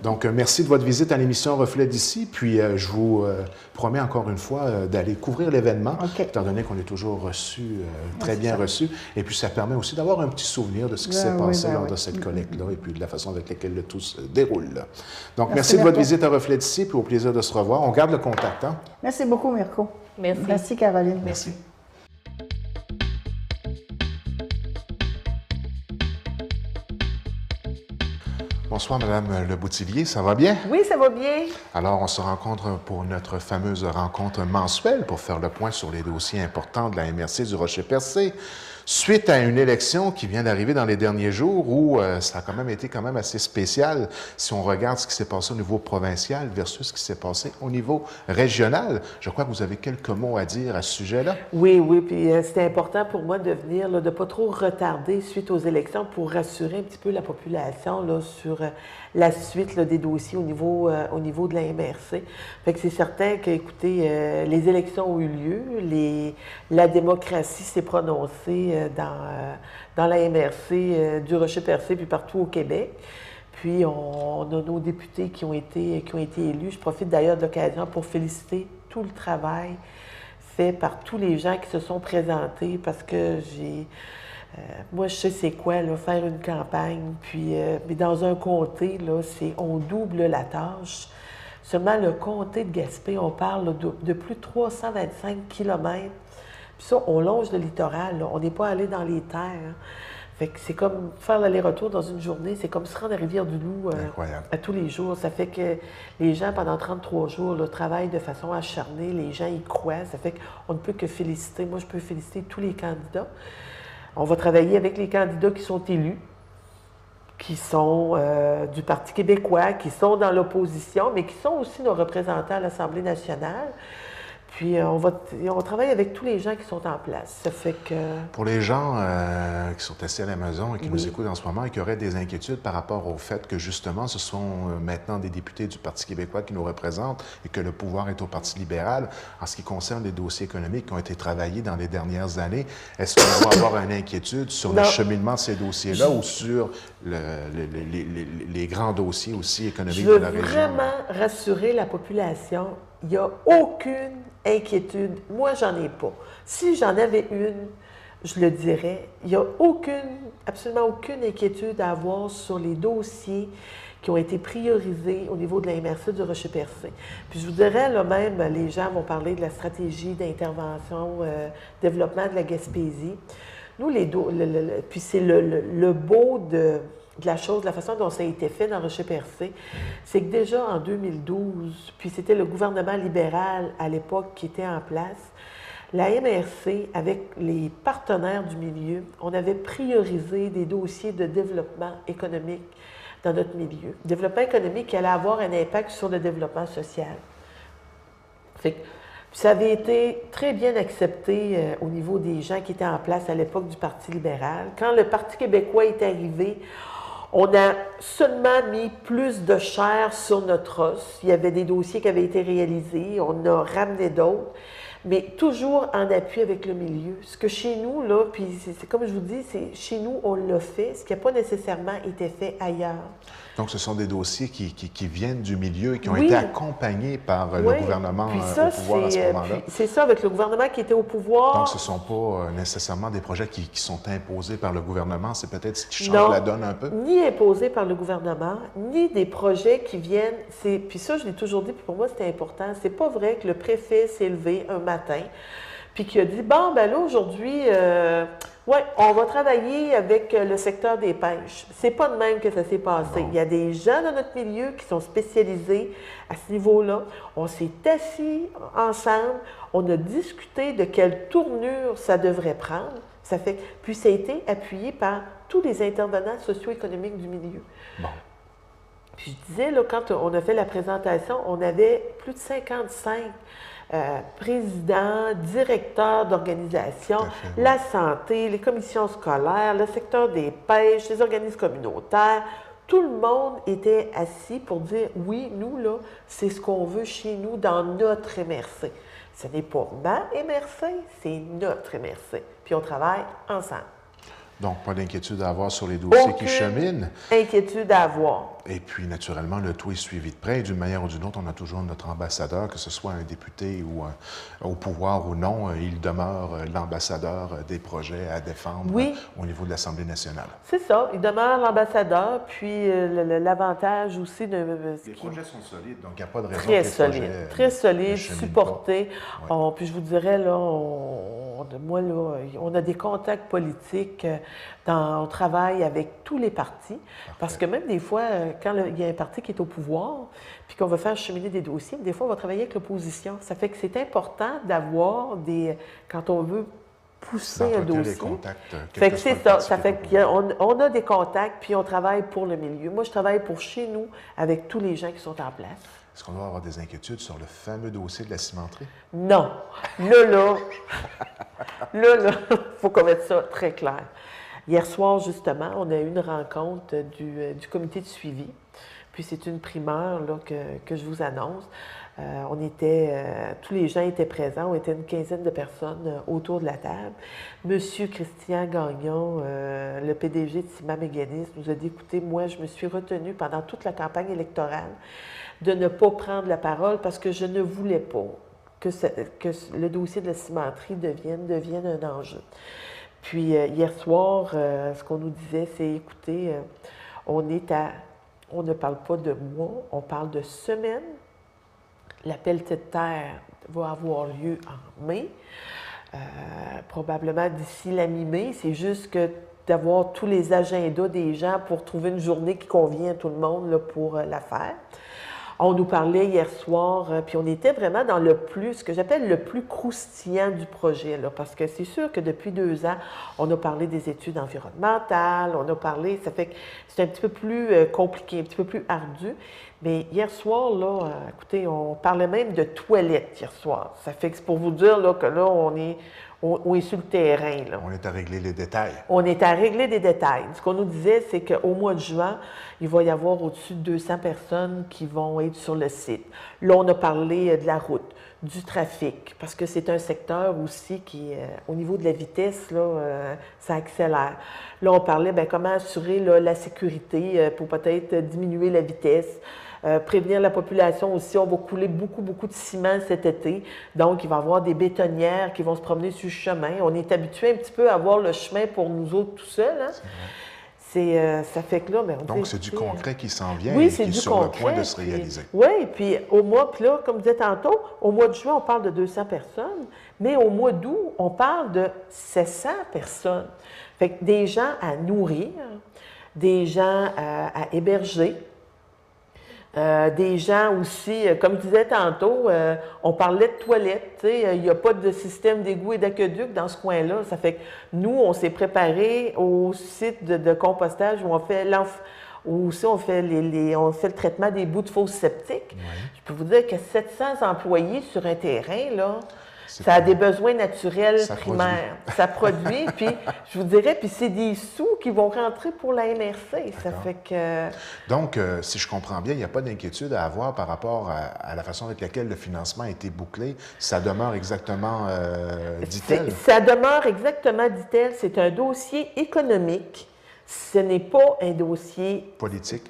Donc, merci de votre visite à l'émission Reflet d'ici. Puis, je vous promets encore une fois d'aller couvrir l'événement, OK. étant donné qu'on est toujours reçu, très c'est bien ça. reçu. Et puis, ça permet aussi d'avoir un petit souvenir de ce qui Ben s'est oui, passé ben lors oui. de cette collecte-là et puis de la façon avec laquelle le tout se déroule. Donc, Merci, merci de votre Mirko. visite à Reflet d'ici, puis au plaisir de se revoir. On garde le contact, hein? Merci beaucoup, Mirko. Merci. Merci, Caroline. Merci. Bonsoir, Madame Le Boutillier, ça va bien? Oui, ça va bien. Alors, on se rencontre pour notre fameuse rencontre mensuelle pour faire le point sur les dossiers importants de la MRC du Rocher-Percé. Suite à une élection qui vient d'arriver dans les derniers jours où ça a quand même été assez spécial si on regarde ce qui s'est passé au niveau provincial versus ce qui s'est passé au niveau régional. Je crois que vous avez quelques mots à dire à ce sujet-là. Oui, puis c'était important pour moi de venir, là, de ne pas trop retarder suite aux élections pour rassurer un petit peu la population là, sur la suite là, des dossiers au niveau de la MRC. Fait que c'est certain que, écoutez, les élections ont eu lieu, la démocratie s'est prononcée dans la MRC du Rocher-Percé puis partout au Québec. Puis on a nos députés qui ont été élus. Je profite d'ailleurs de l'occasion pour féliciter tout le travail fait par tous les gens qui se sont présentés parce que moi, je sais c'est quoi, là, faire une campagne, puis mais dans un comté, là, on double la tâche. Seulement le comté de Gaspé, on parle là, de plus de 325 kilomètres. Puis ça, on longe le littoral, là. On n'est pas allé dans les terres. Hein. Fait que c'est comme faire l'aller-retour dans une journée, c'est comme se rendre à Rivière-du-Loup Incroyable. à tous les jours. Ça fait que les gens, pendant 33 jours, là, travaillent de façon acharnée, les gens y croient. Ça fait qu'on ne peut que féliciter. Moi, je peux féliciter tous les candidats. On va travailler avec les candidats qui sont élus, qui sont du Parti québécois, qui sont dans l'opposition, mais qui sont aussi nos représentants à l'Assemblée nationale. Puis on travaille avec tous les gens qui sont en place. Ça fait que... Pour les gens qui sont assis à la maison et qui nous écoutent en ce moment et qui auraient des inquiétudes par rapport au fait que, justement, ce sont maintenant des députés du Parti québécois qui nous représentent et que le pouvoir est au Parti libéral, en ce qui concerne les dossiers économiques qui ont été travaillés dans les dernières années, est-ce qu'on va avoir une inquiétude sur le cheminement de ces dossiers-là ou sur les grands dossiers aussi économiques de la région? Je veux vraiment rassurer la population. Il n'y a aucune inquiétude. Moi, j'en ai pas. Si j'en avais une, je le dirais. Il n'y a absolument aucune inquiétude à avoir sur les dossiers qui ont été priorisés au niveau de la MRC du Rocher-Percé. Puis je vous dirais, là même, les gens vont parler de la stratégie d'intervention, développement de la Gaspésie. Nous, puis c'est le beau de la chose, de la façon dont ça a été fait dans Rocher-Percé, c'est que déjà en 2012, puis c'était le gouvernement libéral à l'époque qui était en place, la MRC, avec les partenaires du milieu, on avait priorisé des dossiers de développement économique dans notre milieu. Développement économique qui allait avoir un impact sur le développement social. Fait que, ça avait été très bien accepté au niveau des gens qui étaient en place à l'époque du Parti libéral. Quand le Parti québécois est arrivé, on a seulement mis plus de chair sur notre os. Il y avait des dossiers qui avaient été réalisés, on a ramené d'autres, mais toujours en appui avec le milieu. Ce que chez nous, là, puis c'est comme je vous dis, c'est chez nous, on l'a fait, ce qui n'a pas nécessairement été fait ailleurs. Donc, ce sont des dossiers qui viennent du milieu et qui ont Oui. été accompagnés par le gouvernement Puis ça, au pouvoir à ce moment-là. c'est ça, avec le gouvernement qui était au pouvoir. Donc, ce ne sont pas nécessairement des projets qui sont imposés par le gouvernement. C'est peut-être ce qui change Non, la donne un peu? Ni imposés par le gouvernement, ni des projets qui viennent. Puis ça, je l'ai toujours dit, puis pour moi, c'était important. C'est pas vrai que le préfet s'est levé un matin, puis qui a dit bon, ben là, aujourd'hui, on va travailler avec le secteur des pêches. C'est pas de même que ça s'est passé. Il y a des gens dans notre milieu qui sont spécialisés à ce niveau-là. On s'est assis ensemble, on a discuté de quelle tournure ça devrait prendre. Puis ça a été appuyé par tous les intervenants socio-économiques du milieu. Bon. Puis je disais, là, quand on a fait la présentation, on avait plus de 55 présidents, directeurs d'organisations, la santé, les commissions scolaires, le secteur des pêches, les organismes communautaires. Tout le monde était assis pour dire, oui, nous, là, c'est ce qu'on veut chez nous dans notre MRC. Ce n'est pas ma MRC, c'est notre MRC. Puis on travaille ensemble. Donc, pas d'inquiétude à avoir sur les dossiers qui cheminent. Inquiétude à avoir. Et puis, naturellement, le tout est suivi de près. D'une manière ou d'une autre, on a toujours notre ambassadeur, que ce soit un député ou au pouvoir ou non, il demeure l'ambassadeur des projets à défendre au niveau de l'Assemblée nationale. C'est ça, il demeure l'ambassadeur, puis l'avantage aussi de... Les projets sont solides, donc il n'y a pas de raison très que solide, les projets très solide, supporté. Ouais. Puis je vous dirais, là, moi, là, on a des contacts politiques, on travaille avec tous les partis, parce que même des fois, quand il y a un parti qui est au pouvoir, puis qu'on va faire cheminer des dossiers, des fois, on va travailler avec l'opposition. Ça fait que c'est important d'avoir quand on veut pousser un dossier. Les contacts, fait que c'est ça. Ça fait qu'on a des contacts, puis on travaille pour le milieu. Moi, je travaille pour chez nous, avec tous les gens qui sont en place. Est-ce qu'on doit avoir des inquiétudes sur le fameux dossier de la cimenterie? Non. Là, il faut qu'on mette ça très clair. Hier soir, justement, on a eu une rencontre du comité de suivi. Puis c'est une primeur là, que je vous annonce. Tous les gens étaient présents, on était une quinzaine de personnes autour de la table. Monsieur Christian Gagnon, le PDG de Ciment Mécanisme, nous a dit, écoutez, moi, je me suis retenue pendant toute la campagne électorale de ne pas prendre la parole parce que je ne voulais pas que le dossier de la cimenterie devienne un enjeu. Puis hier soir, ce qu'on nous disait, c'est, écoutez, on ne parle pas de mois, on parle de semaines. La pelletée de terre va avoir lieu en mai, probablement d'ici la mi-mai. C'est juste que d'avoir tous les agendas des gens pour trouver une journée qui convient à tout le monde là, pour la faire. On nous parlait hier soir, puis on était vraiment dans ce que j'appelle le plus croustillant du projet, là, parce que c'est sûr que depuis 2 ans, on a parlé des études environnementales, ça fait que c'est un petit peu plus compliqué, un petit peu plus ardu. Mais hier soir, là, écoutez, on parlait même de toilettes hier soir. Ça fait que c'est pour vous dire là, que là, on est sur le terrain. Là. On est à régler les détails. On est à régler des détails. Ce qu'on nous disait, c'est qu'au mois de juin, il va y avoir au-dessus de 200 personnes qui vont être sur le site. Là, on a parlé de la route, du trafic, parce que c'est un secteur aussi qui, au niveau de la vitesse, là, ça accélère. Là, on parlait comment assurer là, la sécurité pour peut-être diminuer la vitesse. Prévenir la population aussi. On va couler beaucoup, beaucoup de ciment cet été. Donc, il va y avoir des bétonnières qui vont se promener sur le chemin. On est habitué un petit peu à avoir le chemin pour nous autres tout seuls. Hein? Ça fait que là... Donc, c'est du concret qui s'en vient et qui est sur le point de se réaliser. Oui, puis puis là, comme je disais tantôt, au mois de juin, on parle de 200 personnes, mais au mois d'août, on parle de 700 personnes. Fait que des gens à nourrir, des gens à héberger. Des gens aussi, comme je disais tantôt, on parlait de toilettes, il n'y a pas de système d'égout et d'aqueduc dans ce coin-là. Ça fait que nous, on s'est préparé au site de compostage où on fait aussi on fait, on fait le traitement des bouts de fosses septiques. Oui. Je peux vous dire que 700 employés sur un terrain, là, ça a des besoins naturels primaires. Ça produit, puis je vous dirais, puis c'est des sous qui vont rentrer pour la MRC. Ça fait que... Donc, si je comprends bien, il n'y a pas d'inquiétude à avoir par rapport à la façon avec laquelle le financement a été bouclé. Ça demeure exactement, dit-elle. Ça demeure exactement, dit-elle. C'est un dossier économique. Ce n'est pas un dossier politique.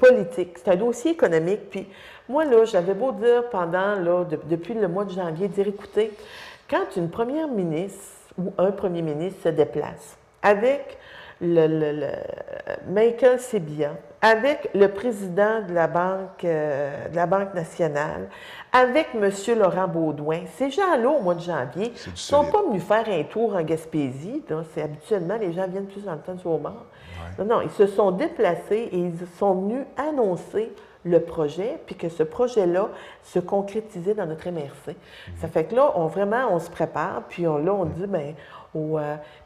C'est un dossier économique. Puis moi, là, j'avais beau dire pendant, là, depuis le mois de janvier, dire, écoutez, quand une première ministre ou un premier ministre se déplace avec Michael Sebia, avec le président de la Banque nationale, avec M. Laurent Baudouin, ces gens-là, au mois de janvier, ne sont pas venus faire un tour en Gaspésie. C'est habituellement, les gens viennent plus dans le temps du Haut-Mort. Ouais. Non, ils se sont déplacés et ils sont venus annoncer le projet, puis que ce projet-là se concrétisait dans notre MRC. Ça fait que là, on se prépare, puis on dit, bien,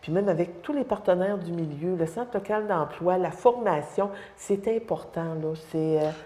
puis même avec tous les partenaires du milieu, le Centre local d'emploi, la formation, c'est important, là.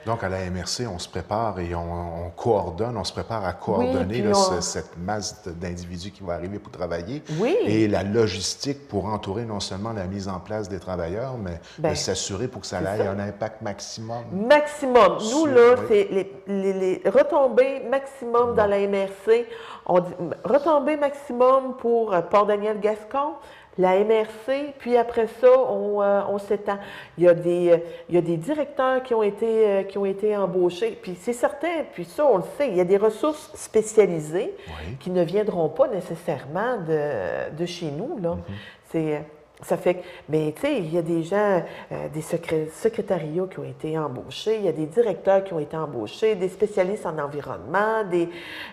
Donc, à la MRC, on se prépare et on coordonne, on se prépare à coordonner là, cette masse d'individus qui va arriver pour travailler. Oui. Et la logistique pour entourer non seulement la mise en place des travailleurs, mais de s'assurer pour que ça ait un impact maximum. Maximum. Nous, là, c'est les retombées maximum dans la MRC. On dit retombées maximum pour Port-Daniel-Gascon, la MRC, puis après ça, on s'étend. Il y a des directeurs qui ont été embauchés, puis c'est certain, puis ça, on le sait, il y a des ressources spécialisées qui ne viendront pas nécessairement de chez nous, là. Ça fait que, mais tu sais, il y a des gens, des secrétariats qui ont été embauchés, il y a des directeurs qui ont été embauchés, des spécialistes en environnement,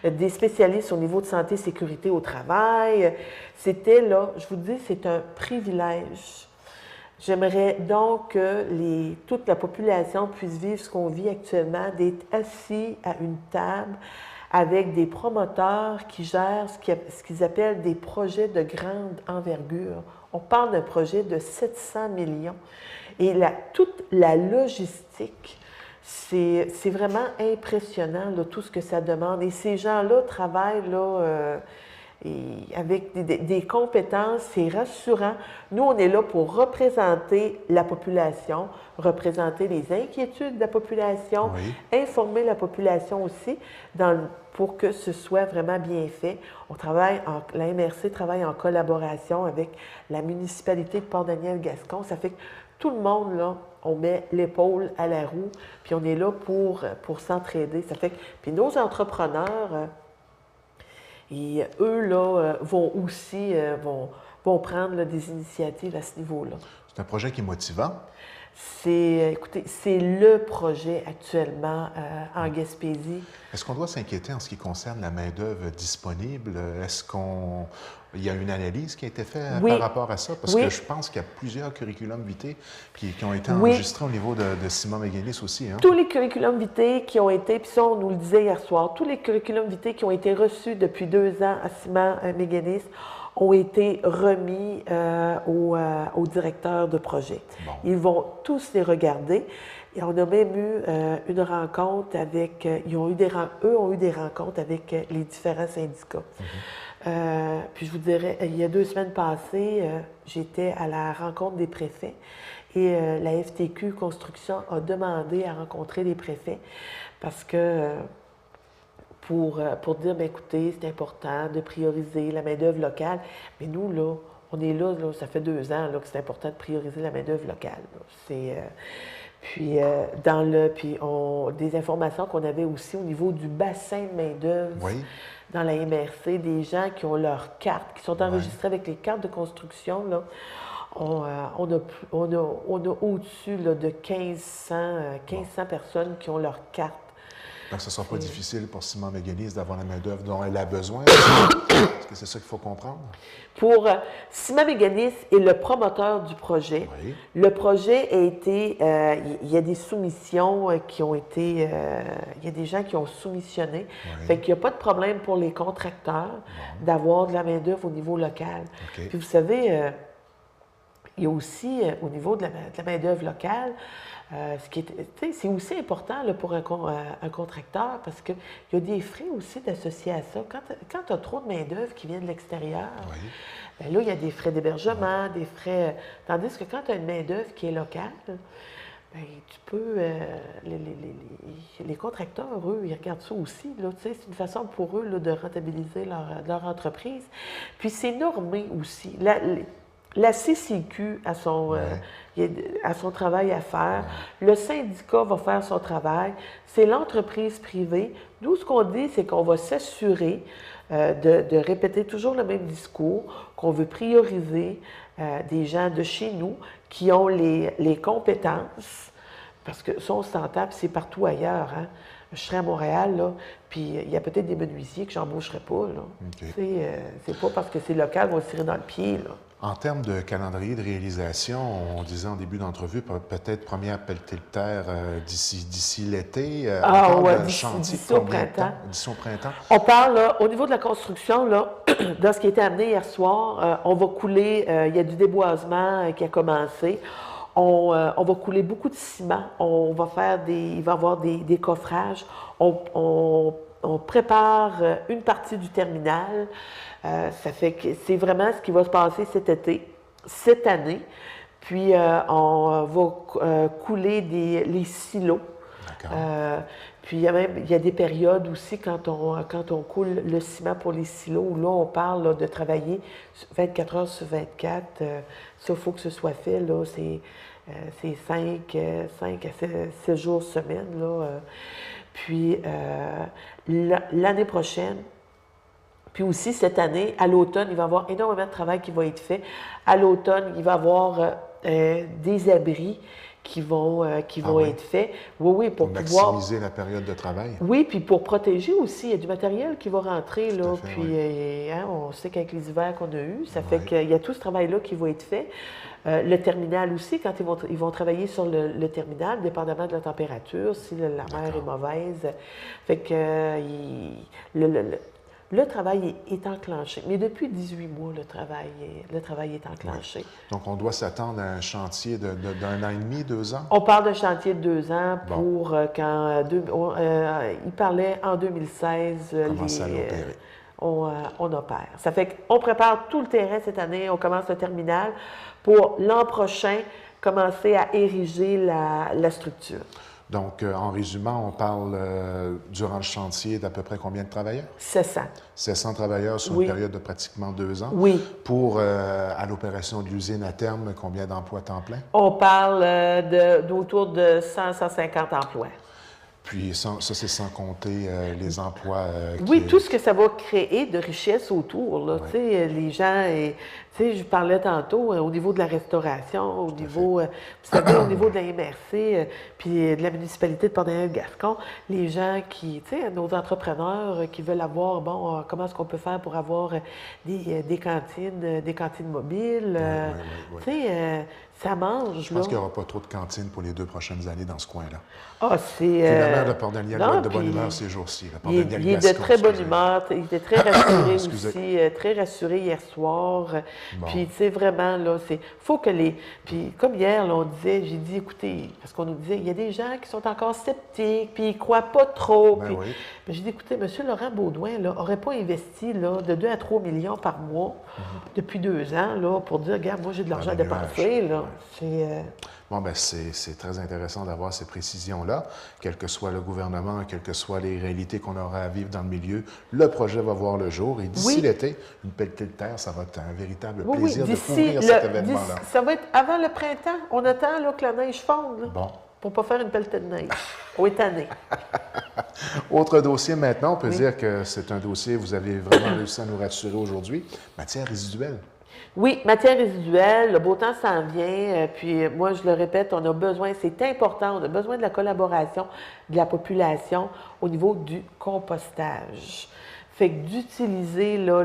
des spécialistes au niveau de santé et sécurité au travail. C'était là, je vous dis, c'est un privilège. J'aimerais donc que toute la population puisse vivre ce qu'on vit actuellement, d'être assis à une table avec des promoteurs qui gèrent ce qu'ils appellent des projets de grande envergure. On parle d'un projet de 700 millions. Et toute la logistique, c'est vraiment impressionnant, là, tout ce que ça demande. Et ces gens-là travaillent là, avec des compétences, c'est rassurant. Nous, on est là pour représenter la population, représenter les inquiétudes de la population, informer la population aussi pour que ce soit vraiment bien fait. La MRC travaille en collaboration avec la municipalité de Port-Daniel-Gascon. Ça fait que tout le monde, là, on met l'épaule à la roue, puis on est là pour s'entraider. Ça fait que, puis nos entrepreneurs... Et eux, là, vont aussi vont prendre là, des initiatives à ce niveau-là. C'est un projet qui est motivant. Écoutez, c'est le projet actuellement en Gaspésie. Est-ce qu'on doit s'inquiéter en ce qui concerne la main-d'œuvre disponible? Est-ce qu'il y a une analyse qui a été faite par rapport à ça? Parce que je pense qu'il y a plusieurs curriculum vitae qui ont été enregistrés au niveau de Simon Méganis aussi. Hein? Tous les curriculum vitae qui ont été, puis ça, on nous le disait hier soir, tous les curriculum vitae qui ont été reçus depuis 2 ans à Simon Méganis ont été remis au directeur de projet. Bon. Ils vont tous les regarder. Et on a même eu une rencontre avec... eux ont eu des rencontres avec les différents syndicats. Puis je vous dirais, il y a 2 semaines passées, j'étais à la rencontre des préfets et la FTQ Construction a demandé à rencontrer les préfets parce que... Pour dire, bien, écoutez, c'est important de prioriser la main-d'œuvre locale. Mais nous, là, on est là, ça fait 2 ans là, que c'est important de prioriser la main-d'œuvre locale. Puis des informations qu'on avait aussi au niveau du bassin de main-d'œuvre dans la MRC, des gens qui ont leurs cartes, qui sont enregistrés avec les cartes de construction, là. On a au-dessus de 1500 personnes qui ont leurs cartes. Donc, ce ne sera pas difficile pour Ciments Mécanis d'avoir la main-d'œuvre dont elle a besoin. Est-ce que c'est ça qu'il faut comprendre? Pour Ciments Mécanis est le promoteur du projet. Oui. Le projet a été, il y a des soumissions qui ont été, il y a des gens qui ont soumissionné. Oui. Fait qu'il n'y a pas de problème pour les contracteurs d'avoir de la main-d'œuvre au niveau local. OK. Puis vous savez, il y a aussi au niveau de la main-d'œuvre locale, ce qui est, c'est aussi important là, pour un contracteur parce qu'il y a des frais aussi associés à ça. Quand tu as trop de main-d'œuvre qui vient de l'extérieur, Oui. bien là, il y a des frais d'hébergement, des frais. Tandis que quand tu as une main-d'œuvre qui est locale, bien, tu peux. Les contracteurs, eux, ils regardent ça aussi. Là, c'est une façon pour eux là, de rentabiliser leur entreprise. Puis c'est normé aussi. La CCQ a son travail à faire. Le syndicat va faire son travail. C'est l'entreprise privée. Nous, ce qu'on dit, c'est qu'on va s'assurer de répéter toujours le même discours, qu'on veut prioriser des gens de chez nous qui ont les compétences, parce que ça, on s'entend, puis c'est partout ailleurs. Hein? Je serais à Montréal, là, puis il y a peut-être des menuisiers que je n'embaucherais pas. Là. OK. C'est pas parce que c'est local qu'on va se tirer dans le pied. Là. En termes de calendrier de réalisation, on disait en début d'entrevue, peut-être première pelletée de terre d'ici l'été. D'ici au printemps. D'ici au printemps. On parle, là, au niveau de la construction, là, dans ce qui a été amené hier soir, on va couler, il y a du déboisement qui a commencé. On va couler beaucoup de ciment. Il va y avoir des coffrages. On prépare une partie du terminal. Ça fait que c'est vraiment ce qui va se passer cette année. Puis on va couler les silos. D'accord. Puis il y a des périodes aussi quand on coule le ciment pour les silos, où là, on parle là, de travailler 24 heures sur 24. Ça, il faut que ce soit fait. Là, c'est 5 à 6 jours semaine. Là. Puis l'année prochaine, puis aussi cette année, à l'automne, il va y avoir énormément de travail qui va être fait. À l'automne, il va y avoir des abris qui vont être faits. Oui, pour pouvoir maximiser la période de travail. Oui, puis pour protéger aussi, il y a du matériel qui va rentrer. Là, fait, puis on sait qu'avec les hivers qu'on a eus, ça fait qu'il y a tout ce travail-là qui va être fait. Le terminal aussi, quand ils vont travailler sur le terminal, dépendamment de la température, si la mer est mauvaise. Fait que le travail est enclenché. Mais depuis 18 mois, le travail est enclenché. Oui. Donc, on doit s'attendre à un chantier d'un an et demi, 2 ans? On parle d'un chantier de 2 ans pour quand... il parlait en 2016... Commencer à l'opérer. On opère. Ça fait qu'on prépare tout le terrain cette année. On commence le terminal pour l'an prochain commencer à ériger la structure. Donc, en résumant, on parle durant le chantier d'à peu près combien de travailleurs? 700. 700 travailleurs sur une période de pratiquement 2 ans. Oui. Pour, à l'opération de l'usine à terme, combien d'emplois temps plein? On parle d'autour de 100-150 emplois. Puis, ça, c'est sans compter les emplois... tout ce que ça va créer de richesse autour. Là, les gens... je parlais tantôt au niveau de la restauration, au niveau, vous savez, au niveau de la MRC, puis de la municipalité de Portneuf-Gascon, les gens qui, nos entrepreneurs qui veulent avoir, comment est-ce qu'on peut faire pour avoir des cantines mobiles, ça mange. Je pense qu'il n'y aura pas trop de cantines pour les 2 prochaines années dans ce coin-là. Ah, c'est... la maire de Port-Daniel doit être de bonne humeur ces jours-ci. Il est de très bonne humeur. Il était très rassuré aussi, très rassuré hier soir. Bon. Puis, tu sais, vraiment, là, faut que Puis, comme hier, là, on disait, j'ai dit, écoutez, parce qu'on nous disait, il y a des gens qui sont encore sceptiques, puis ils ne croient pas trop. Ben puis, oui. mais j'ai dit, écoutez, M. Laurent Baudouin, là, n'aurait pas investi, là, de 2 à 3 millions par mois depuis 2 ans, là, pour dire, regarde, moi, j'ai de l'argent à dépenser, là. Bon, bien, c'est très intéressant d'avoir ces précisions-là. Quel que soit le gouvernement, quelles que soient les réalités qu'on aura à vivre dans le milieu, le projet va voir le jour. Et d'ici l'été, une pelletée de terre, ça va être un véritable plaisir de couvrir cet événement-là. Ça va être avant le printemps. On attend là, que la neige fonde. Là, bon. Pour ne pas faire une pelletée de neige. On est tanné. Autre dossier maintenant, on peut dire que c'est un dossier, vous avez vraiment réussi à nous rassurer aujourd'hui, matière résiduelle. Oui, matière résiduelle, le beau temps s'en vient, puis moi je le répète, on a besoin, c'est important, on a besoin de la collaboration de la population au niveau du compostage. Fait que d'utiliser, là,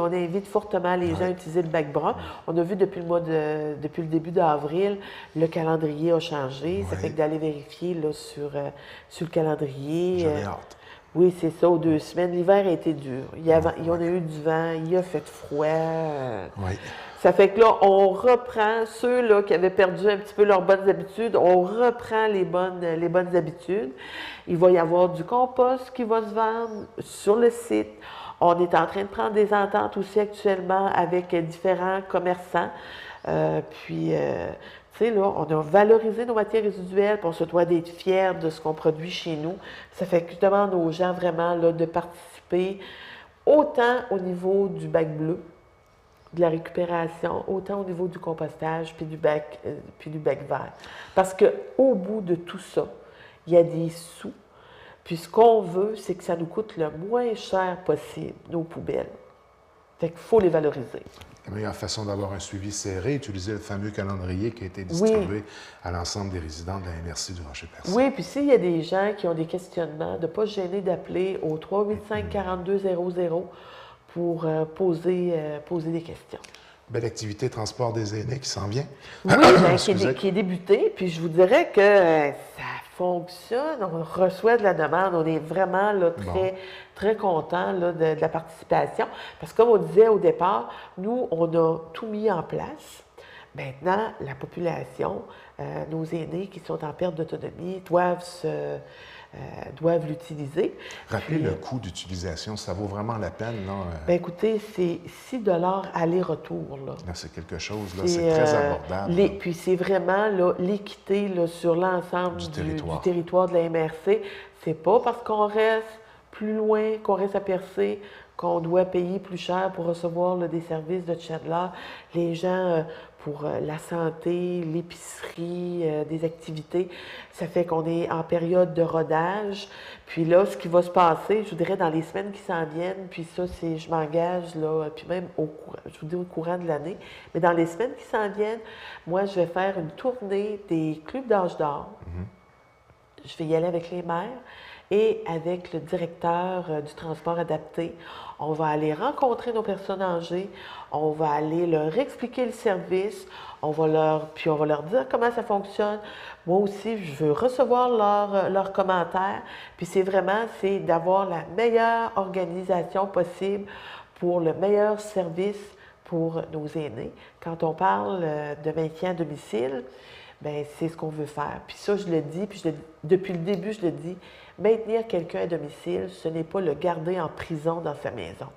on invite fortement les gens à utiliser le bac brun. On a vu depuis le début d'avril, le calendrier a changé. Ça fait que d'aller vérifier là, sur le calendrier. J'avais hâte. Oui, c'est ça, aux 2 semaines. L'hiver a été dur. Il y a eu du vent, il a fait froid. Oui. Ça fait que là, on reprend ceux là, qui avaient perdu un petit peu leurs bonnes habitudes, on reprend les bonnes habitudes. Il va y avoir du compost qui va se vendre sur le site. On est en train de prendre des ententes aussi actuellement avec différents commerçants. Tu sais, là, on a valorisé nos matières résiduelles, puis on se doit d'être fiers de ce qu'on produit chez nous. Ça fait que je demande aux gens vraiment là, de participer autant au niveau du bac bleu, de la récupération, autant au niveau du compostage, puis du bac vert. Parce qu'au bout de tout ça, il y a des sous. Puis ce qu'on veut, c'est que ça nous coûte le moins cher possible, nos poubelles. Fait qu'il faut les valoriser. La meilleure façon d'avoir un suivi serré, utiliser le fameux calendrier qui a été distribué à l'ensemble des résidents de la MRC du Rocher-Percé. Oui, puis s'il y a des gens qui ont des questionnements, de ne pas se gêner d'appeler au 385-4200 pour poser des questions. Belle activité transport des aînés qui s'en vient. Oui, qui est débutée, puis je vous dirais que ça fonctionne, on reçoit de la demande, on est vraiment là, très contents là, de la participation, parce que comme on disait au départ, nous, on a tout mis en place. Maintenant, la population, nos aînés qui sont en perte d'autonomie doivent l'utiliser. Rappelez le coût d'utilisation, ça vaut vraiment la peine, non? Bien, écoutez, c'est 6 aller-retour. Là, c'est quelque chose, là, c'est très abordable. Puis c'est vraiment l'équité sur l'ensemble du territoire de la MRC. C'est pas parce qu'on reste plus loin, qu'on reste à Percé, qu'on doit payer plus cher pour recevoir là, des services de Chandler. Les gens, pour la santé, l'épicerie, des activités, ça fait qu'on est en période de rodage. Puis là, ce qui va se passer, je vous dirais, dans les semaines qui s'en viennent, puis ça, je m'engage, là, puis même je vous dis au courant de l'année, mais dans les semaines qui s'en viennent, moi, je vais faire une tournée des clubs d'âge d'or. Je vais y aller avec les maires et avec le directeur du transport adapté. On va aller rencontrer nos personnes âgées, on va aller leur expliquer le service, puis on va leur dire comment ça fonctionne. Moi aussi, je veux recevoir leurs commentaires. Puis c'est d'avoir la meilleure organisation possible pour le meilleur service pour nos aînés. Quand on parle de maintien à domicile, bien, c'est ce qu'on veut faire. Puis ça, je le dis, depuis le début, je le dis, maintenir quelqu'un à domicile, ce n'est pas le garder en prison dans sa maison.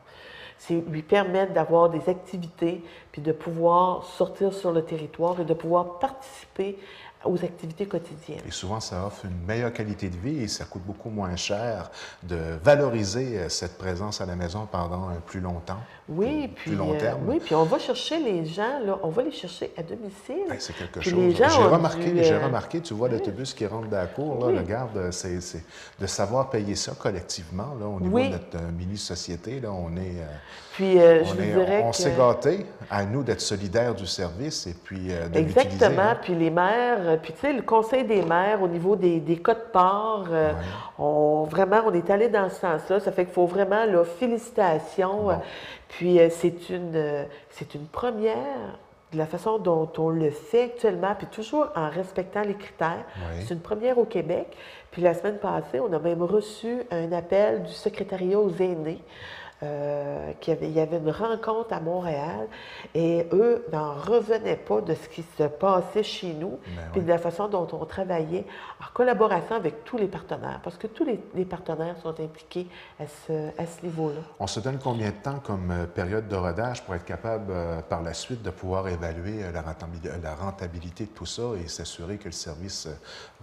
C'est lui permettre d'avoir des activités, puis de pouvoir sortir sur le territoire et de pouvoir participer aux activités quotidiennes. Et souvent, ça offre une meilleure qualité de vie et ça coûte beaucoup moins cher de valoriser cette présence à la maison pendant un plus longtemps. Oui, puis long terme. Oui, puis on va chercher les gens, là, on va les chercher à domicile. Bien, c'est quelque puis chose. J'ai remarqué, tu vois l'autobus qui rentre de la cour, là, regarde, c'est de savoir payer ça collectivement, là, au niveau de notre mini-société, là, on est... Puis, on s'est gâtés, à nous d'être solidaires du service et puis de l'utiliser. Exactement. Puis les maires, puis tu sais, le conseil des maires au niveau des codes-parts, on est allé dans ce sens-là. Ça fait qu'il faut vraiment, là, félicitations. Bon. Puis c'est une première de la façon dont on le fait actuellement, puis toujours en respectant les critères. Oui. C'est une première au Québec. Puis la semaine passée, on a même reçu un appel du secrétariat aux aînés. Il y avait une rencontre à Montréal et eux n'en revenaient pas de ce qui se passait chez nous, puis de la façon dont on travaillait en collaboration avec tous les partenaires, parce que tous les partenaires sont impliqués à ce niveau-là. On se donne combien de temps comme période de rodage pour être capable par la suite de pouvoir évaluer la rentabilité de tout ça et s'assurer que le service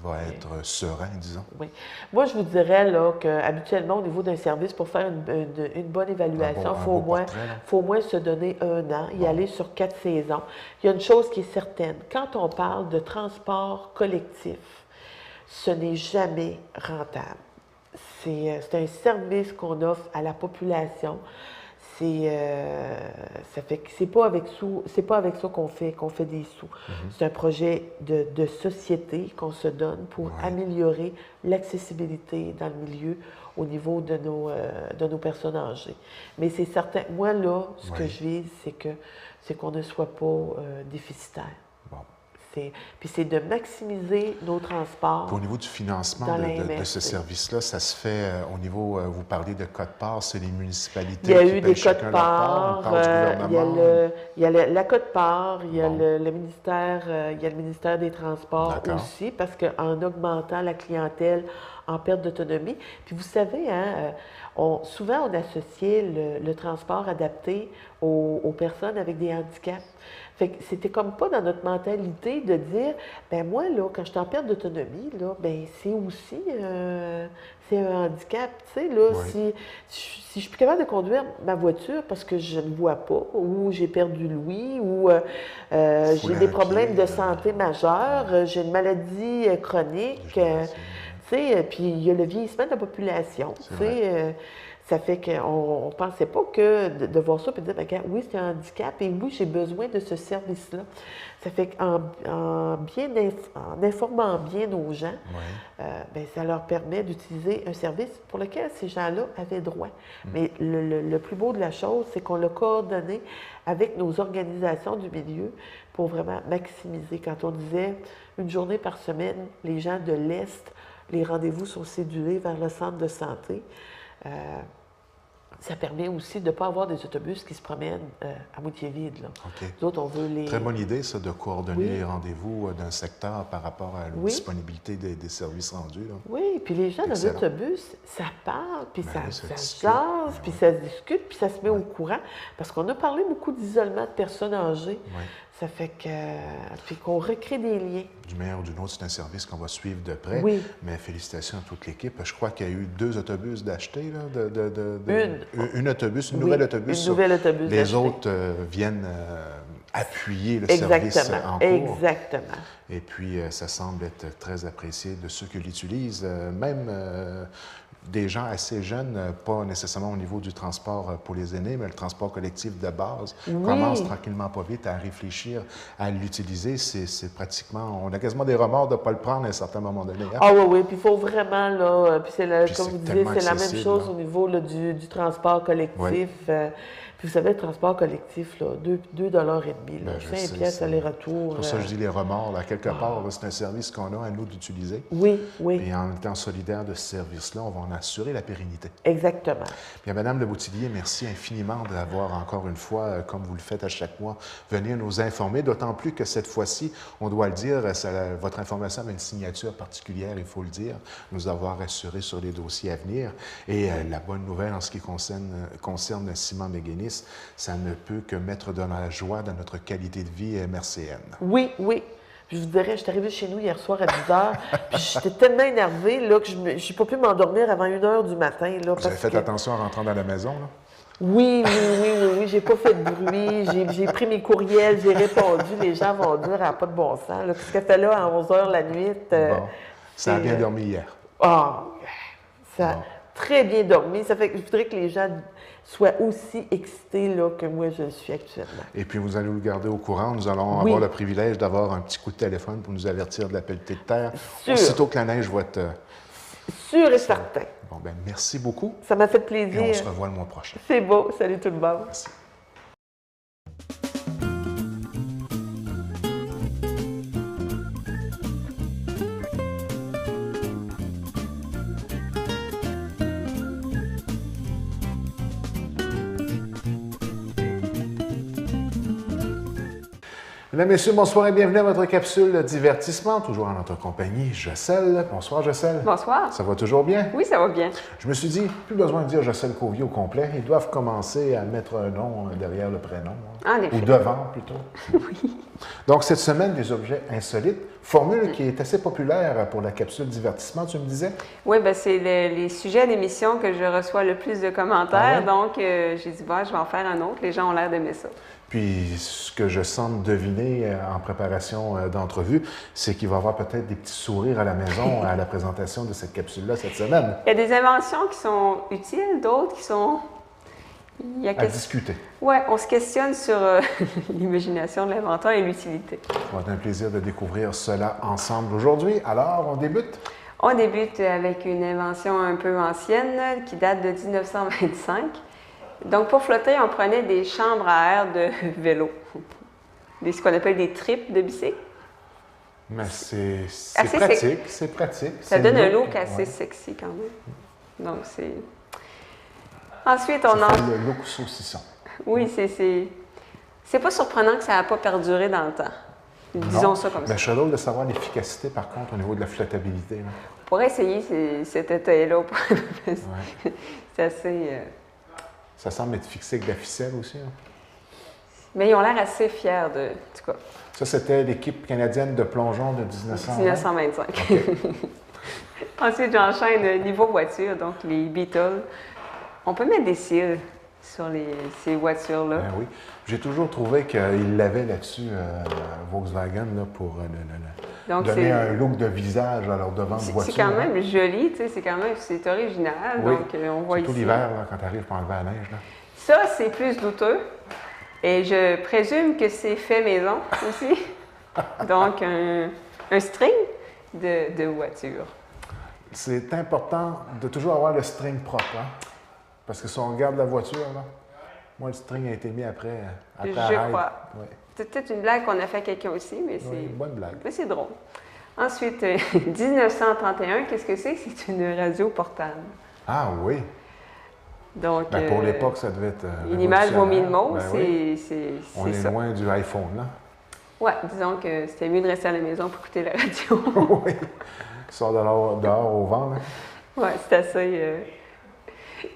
va être serein, disons? Oui. Moi, je vous dirais là, qu'habituellement, au niveau d'un service, pour faire une bonne évaluation, il faut au moins se donner 1 an, y aller sur 4 saisons. Il y a une chose qui est certaine, quand on parle de transport collectif, ce n'est jamais rentable. C'est un service qu'on offre à la population. ça fait que c'est pas avec ça qu'on fait des sous. C'est un projet de société qu'on se donne pour améliorer l'accessibilité dans le milieu au niveau de nos personnes âgées. Mais c'est certain, moi là, ce que je vise, c'est qu'on ne soit pas déficitaire. Bon. Puis c'est de maximiser nos transports. Puis au niveau du financement de ce service-là, ça se fait au niveau, vous parlez de quote-part, c'est les municipalités il y a qui eu payent des chacun leur part, une part du gouvernement. il y a la quote-part, il y a le ministère des Transports aussi, parce qu'en augmentant la clientèle en perte d'autonomie, puis vous savez, hein, souvent on associait le transport adapté aux personnes avec des handicaps. Fait que c'était comme pas dans notre mentalité de dire, ben moi, là, quand je suis en perte d'autonomie, là, ben c'est aussi c'est un handicap. Tu sais, là, si je suis plus capable de conduire ma voiture parce que je ne vois pas, ou j'ai perdu l'ouïe, ou j'ai des problèmes de santé majeurs, j'ai une maladie chronique, tu sais, puis il y a le vieillissement de la population. Tu sais, ça fait qu'on ne pensait pas que de voir ça et de dire, ben, oui, c'est un handicap et oui, j'ai besoin de ce service-là. Ça fait qu'en informant bien nos gens, ben, ça leur permet d'utiliser un service pour lequel ces gens-là avaient droit. Mais le plus beau de la chose, c'est qu'on l'a coordonné avec nos organisations du milieu pour vraiment maximiser. Quand on disait une journée par semaine, les gens de l'Est, les rendez-vous sont cédulés vers le centre de santé. Ça permet aussi de ne pas avoir des autobus qui se promènent à moitié vide. Là. Nous autres, on veut les... Très bonne idée, ça, de coordonner les rendez-vous d'un secteur par rapport à la disponibilité des services rendus. Là. Oui, puis les gens dans l'autobus, ça parle, puis ça jase, puis ça se discute, puis ça se met au courant. Parce qu'on a parlé beaucoup d'isolement de personnes âgées. Ça fait puis qu'on recrée des liens. Du meilleur ou d'une autre, c'est un service qu'on va suivre de près. Mais félicitations à toute l'équipe. Je crois qu'il y a eu 2 autobus d'acheter. Une nouvelle autobus. Une nouvelle autobus Les autres viennent appuyer le service en cours. Exactement. Et puis, ça semble être très apprécié de ceux qui l'utilisent. Même des gens assez jeunes, pas nécessairement au niveau du transport pour les aînés, mais le transport collectif de base commence tranquillement pas vite à réfléchir à l'utiliser. C'est pratiquement, on a quasiment des remords de ne pas le prendre à un certain moment donné. Hein? Ah oui, puis il faut vraiment, là, puis comme vous disiez, c'est la même chose au niveau là, du transport collectif. Puis vous savez, le transport collectif, là, 2,5 $, 5 pièces aller-retour. Pour ça, je dis les remords, là, quelque part, c'est un service qu'on a à nous d'utiliser. Oui. Et en étant solidaire de ce service-là, on va en assurer la pérennité. Exactement. Bien, Madame Le Boutillier, merci infiniment d'avoir encore une fois, comme vous le faites à chaque mois, venir nous informer, d'autant plus que cette fois-ci, on doit le dire, votre information avait une signature particulière, il faut le dire, nous avoir assuré sur les dossiers à venir. Et la bonne nouvelle en ce qui concerne Simon Méguénis, ça ne peut que mettre de la joie dans notre qualité de vie MRCN. Oui. Je vous dirais, je suis arrivée chez nous hier soir à 10 h, puis j'étais tellement énervée là, que je n'ai pas pu m'endormir avant 1 h du matin. Là, vous avez fait attention en rentrant dans la maison, là? Oui. J'ai pas fait de bruit. J'ai pris mes courriels, j'ai répondu. Les gens vont dire, elle n'a pas de bon sens. Qu'est-ce qu'elle fait là à 11 h la nuit? Ça a bien dormi hier. Ça a très bien dormi. Ça fait que je voudrais que les gens soient aussi excités là, que moi je le suis actuellement. Et puis vous allez nous garder au courant. Nous allons avoir le privilège d'avoir un petit coup de téléphone pour nous avertir de la pelletée de terre. Aussitôt que la neige va être... Sûr et certain. Bon, ben merci beaucoup. Ça m'a fait plaisir. Et on se revoit le mois prochain. C'est beau. Salut tout le monde. Merci. Mesdames, Messieurs, bonsoir et bienvenue à votre capsule divertissement, toujours en notre compagnie, Jocelle. Bonsoir, Jocelle. Bonsoir. Ça va toujours bien? Oui, ça va bien. Je me suis dit, plus besoin de dire Jocelle Cauvier au complet. Ils doivent commencer à mettre un nom derrière le prénom. En effet. Ou devant, plutôt. Oui. Donc, cette semaine, des objets insolites, formule qui est assez populaire pour la capsule divertissement, tu me disais? Oui, bien, c'est les sujets d'émission que je reçois le plus de commentaires. Donc, j'ai dit, je vais en faire un autre. Les gens ont l'air d'aimer ça. Puis, ce que je semble deviner en préparation d'entrevue, c'est qu'il va y avoir peut-être des petits sourires à la maison à la présentation de cette capsule-là cette semaine. Il y a des inventions qui sont utiles, d'autres qui sont Il y a à discuter. Oui, on se questionne sur l'imagination de l'inventeur et l'utilité. Ça va être un plaisir de découvrir cela ensemble aujourd'hui. Alors, on débute? On débute avec une invention un peu ancienne qui date de 1925. Donc, pour flotter, on prenait des chambres à air de vélo, ce qu'on appelle des tripes de bicycle. Mais c'est Assez pratique, c'est pratique. Ça C'est donne le un look assez ouais. sexy quand même. Donc, c'est... Ensuite, on Ça en... fait le look saucisson. Oui, c'est pas surprenant que ça n'a pas perduré dans le temps. Disons Non, ça comme ça. mais je suis drôle de savoir l'efficacité, par contre, au niveau de la flottabilité. Là. On pourrait essayer cet été-là. Ouais. C'est assez... Ça semble être fixé avec de la ficelle aussi. Hein. Mais ils ont l'air assez fiers de... En tout cas, Ça, c'était l'équipe canadienne de plongeon de 1920. 1925. OK. Ensuite, j'enchaîne niveau voiture, donc les Beatles. On peut mettre des cils sur ces voitures-là. Ben oui. J'ai toujours trouvé qu'ils l'avaient là-dessus, Volkswagen, là, pour Donc, donner un look de visage à leur devant de voiture. C'est quand hein. même joli, tu sais, c'est original. Oui. Donc, on voit Surtout ici. l'hiver, là, quand tu arrives pour enlever la neige. Là. Ça, c'est plus douteux. Et je présume que c'est fait maison aussi. Donc, un string de voiture. C'est important de toujours avoir le string propre. Hein? Parce que si on regarde la voiture, là, moi, le string a été mis après Je arrêt. crois. Oui. C'est peut-être une blague qu'on a fait à quelqu'un aussi, mais Oui, une bonne blague. mais c'est drôle. Ensuite, 1931, qu'est-ce que c'est? C'est une radio portable. Ah oui. Donc, Ben, pour l'époque, ça devait être. une image vaut mille mots, Ben oui. c'est On est ça. loin du iPhone, là. Ouais, disons que c'était mieux de rester à la maison pour écouter la radio. Oui. Qui sort dehors au vent, là. Ouais, c'est assez...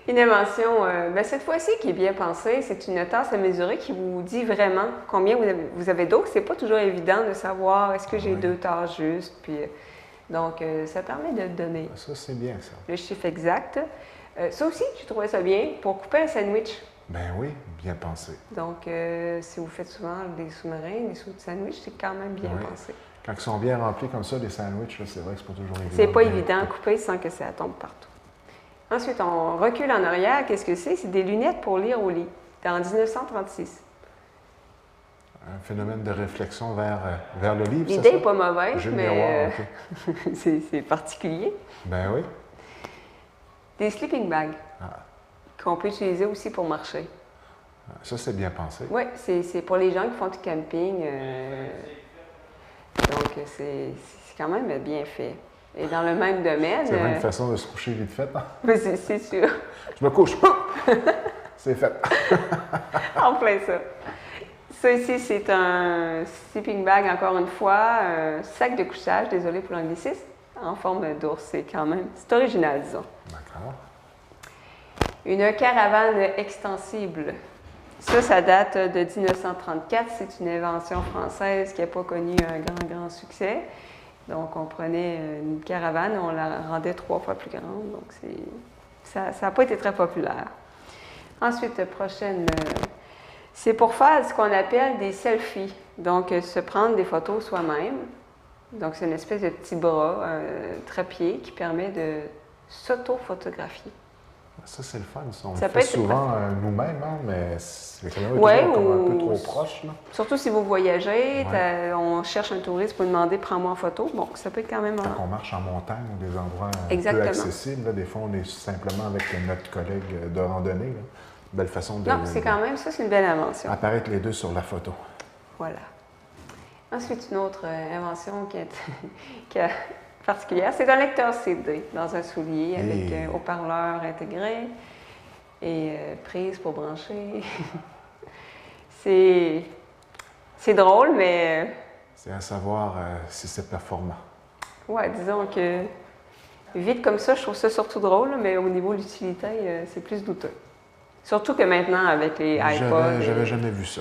Une invention, ben cette fois-ci, qui est bien pensée, c'est une tasse à mesurer qui vous dit vraiment combien vous avez d'eau. C'est pas toujours évident de savoir est-ce que j'ai Oui. 2 tasses justes. Puis, donc, ça permet de donner Ça, c'est bien, ça. le chiffre exact. Ça aussi, je trouvais ça bien pour couper un sandwich. Ben oui, bien pensé. Donc, si vous faites souvent des sous-marins, des sous de sandwich, c'est quand même bien Oui. pensé. Quand ils sont bien remplis comme ça, les sandwichs, là, c'est vrai que c'est pas toujours évident. C'est pas de bien évident à couper. couper sans que ça tombe partout. Ensuite, on recule en arrière. Qu'est-ce que c'est? C'est des lunettes pour lire au lit. C'était en 1936. Un phénomène de réflexion vers le livre, L'idée c'est ça? n'est pas mauvaise, J'ai le mais miroir, OK. c'est particulier. Ben oui. Des sleeping bags Ah. qu'on peut utiliser aussi pour marcher. Ça, c'est bien pensé. Oui, c'est pour les gens qui font du camping. Donc, c'est quand même bien fait. Et dans le même domaine... C'est vraiment une façon de se coucher vite fait. Hein? mais c'est sûr. Je me couche. C'est fait. En plein ça. Ça ici, c'est un sleeping bag, encore une fois, un sac de couchage, désolé pour l'anglicisme, en forme d'ours. C'est quand même... C'est original, disons. D'accord. Une caravane extensible. Ça date de 1934. C'est une invention française qui n'a pas connu un grand succès. Donc, on prenait une caravane, on la rendait 3 fois plus grande. Donc, ça n'a pas été très populaire. Ensuite, prochaine, c'est pour faire ce qu'on appelle des selfies. Donc, se prendre des photos soi-même. Donc, c'est une espèce de petit bras, trépied, qui permet de s'auto-photographier. Ça, c'est le fun. Ça. On Ça le peut fait être souvent nous-mêmes, hein, mais c'est quand même Ouais, toujours comme un ou- peu trop proche. Là. Surtout si vous voyagez, Ouais. on cherche un touriste pour demander « prends-moi en photo ». Bon, ça peut être quand même... Quand on marche en montagne ou des endroits peu Exactement. accessibles, là, des fois, on est simplement avec notre collègue de randonnée. Là. Belle façon de Non, c'est quand même... Ça, c'est une belle invention. apparaître les deux sur la photo. Voilà. Ensuite, une autre invention qui est particulière, c'est un lecteur CD dans un soulier avec Et- haut-parleur intégré et prise pour brancher. c'est drôle, mais C'est à savoir si c'est performant. ouais, disons que vite comme ça, je trouve ça surtout drôle, mais au niveau de l'utilité, c'est plus douteux. Surtout que maintenant, avec les iPods... J'avais jamais vu ça.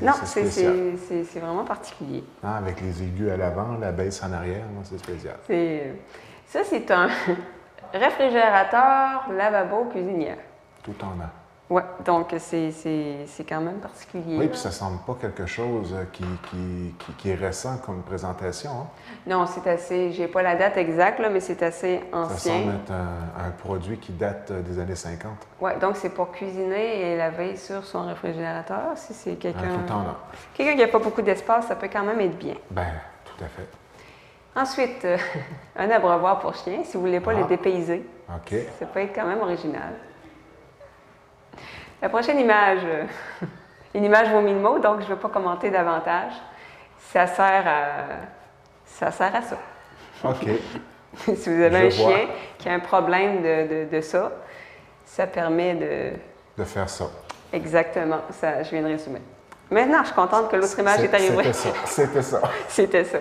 Non, c'est spécial. c'est vraiment particulier. Hein, avec les aigus à l'avant, la baisse en arrière, non, c'est spécial. Ça, c'est un réfrigérateur, lavabo, cuisinière. Tout en a. Oui, donc c'est quand même particulier. Oui, là. puis ça semble pas quelque chose qui est récent comme présentation. Hein? Non, c'est assez, j'ai pas la date exacte, là, mais c'est assez Ça ancien. semble être un produit qui date des années 50. Oui, donc c'est pour cuisiner et laver sur son réfrigérateur. Si c'est Tout le temps là. quelqu'un qui n'a pas beaucoup d'espace, ça peut quand même être bien. Ben, tout à fait. Ensuite, un abreuvoir pour chien, si vous ne voulez pas le dépayser. OK. Ça peut être quand même original. La prochaine image, une image vaut 1000 mots, donc je ne vais pas commenter davantage. Ça sert à ça. OK. Si vous avez un Je vois. chien qui a un problème de ça, ça permet De faire ça. Exactement, ça, je viens de résumer. Maintenant, je suis contente que l'autre image est arrivée. C'était ça. C'était ça. C'était ça.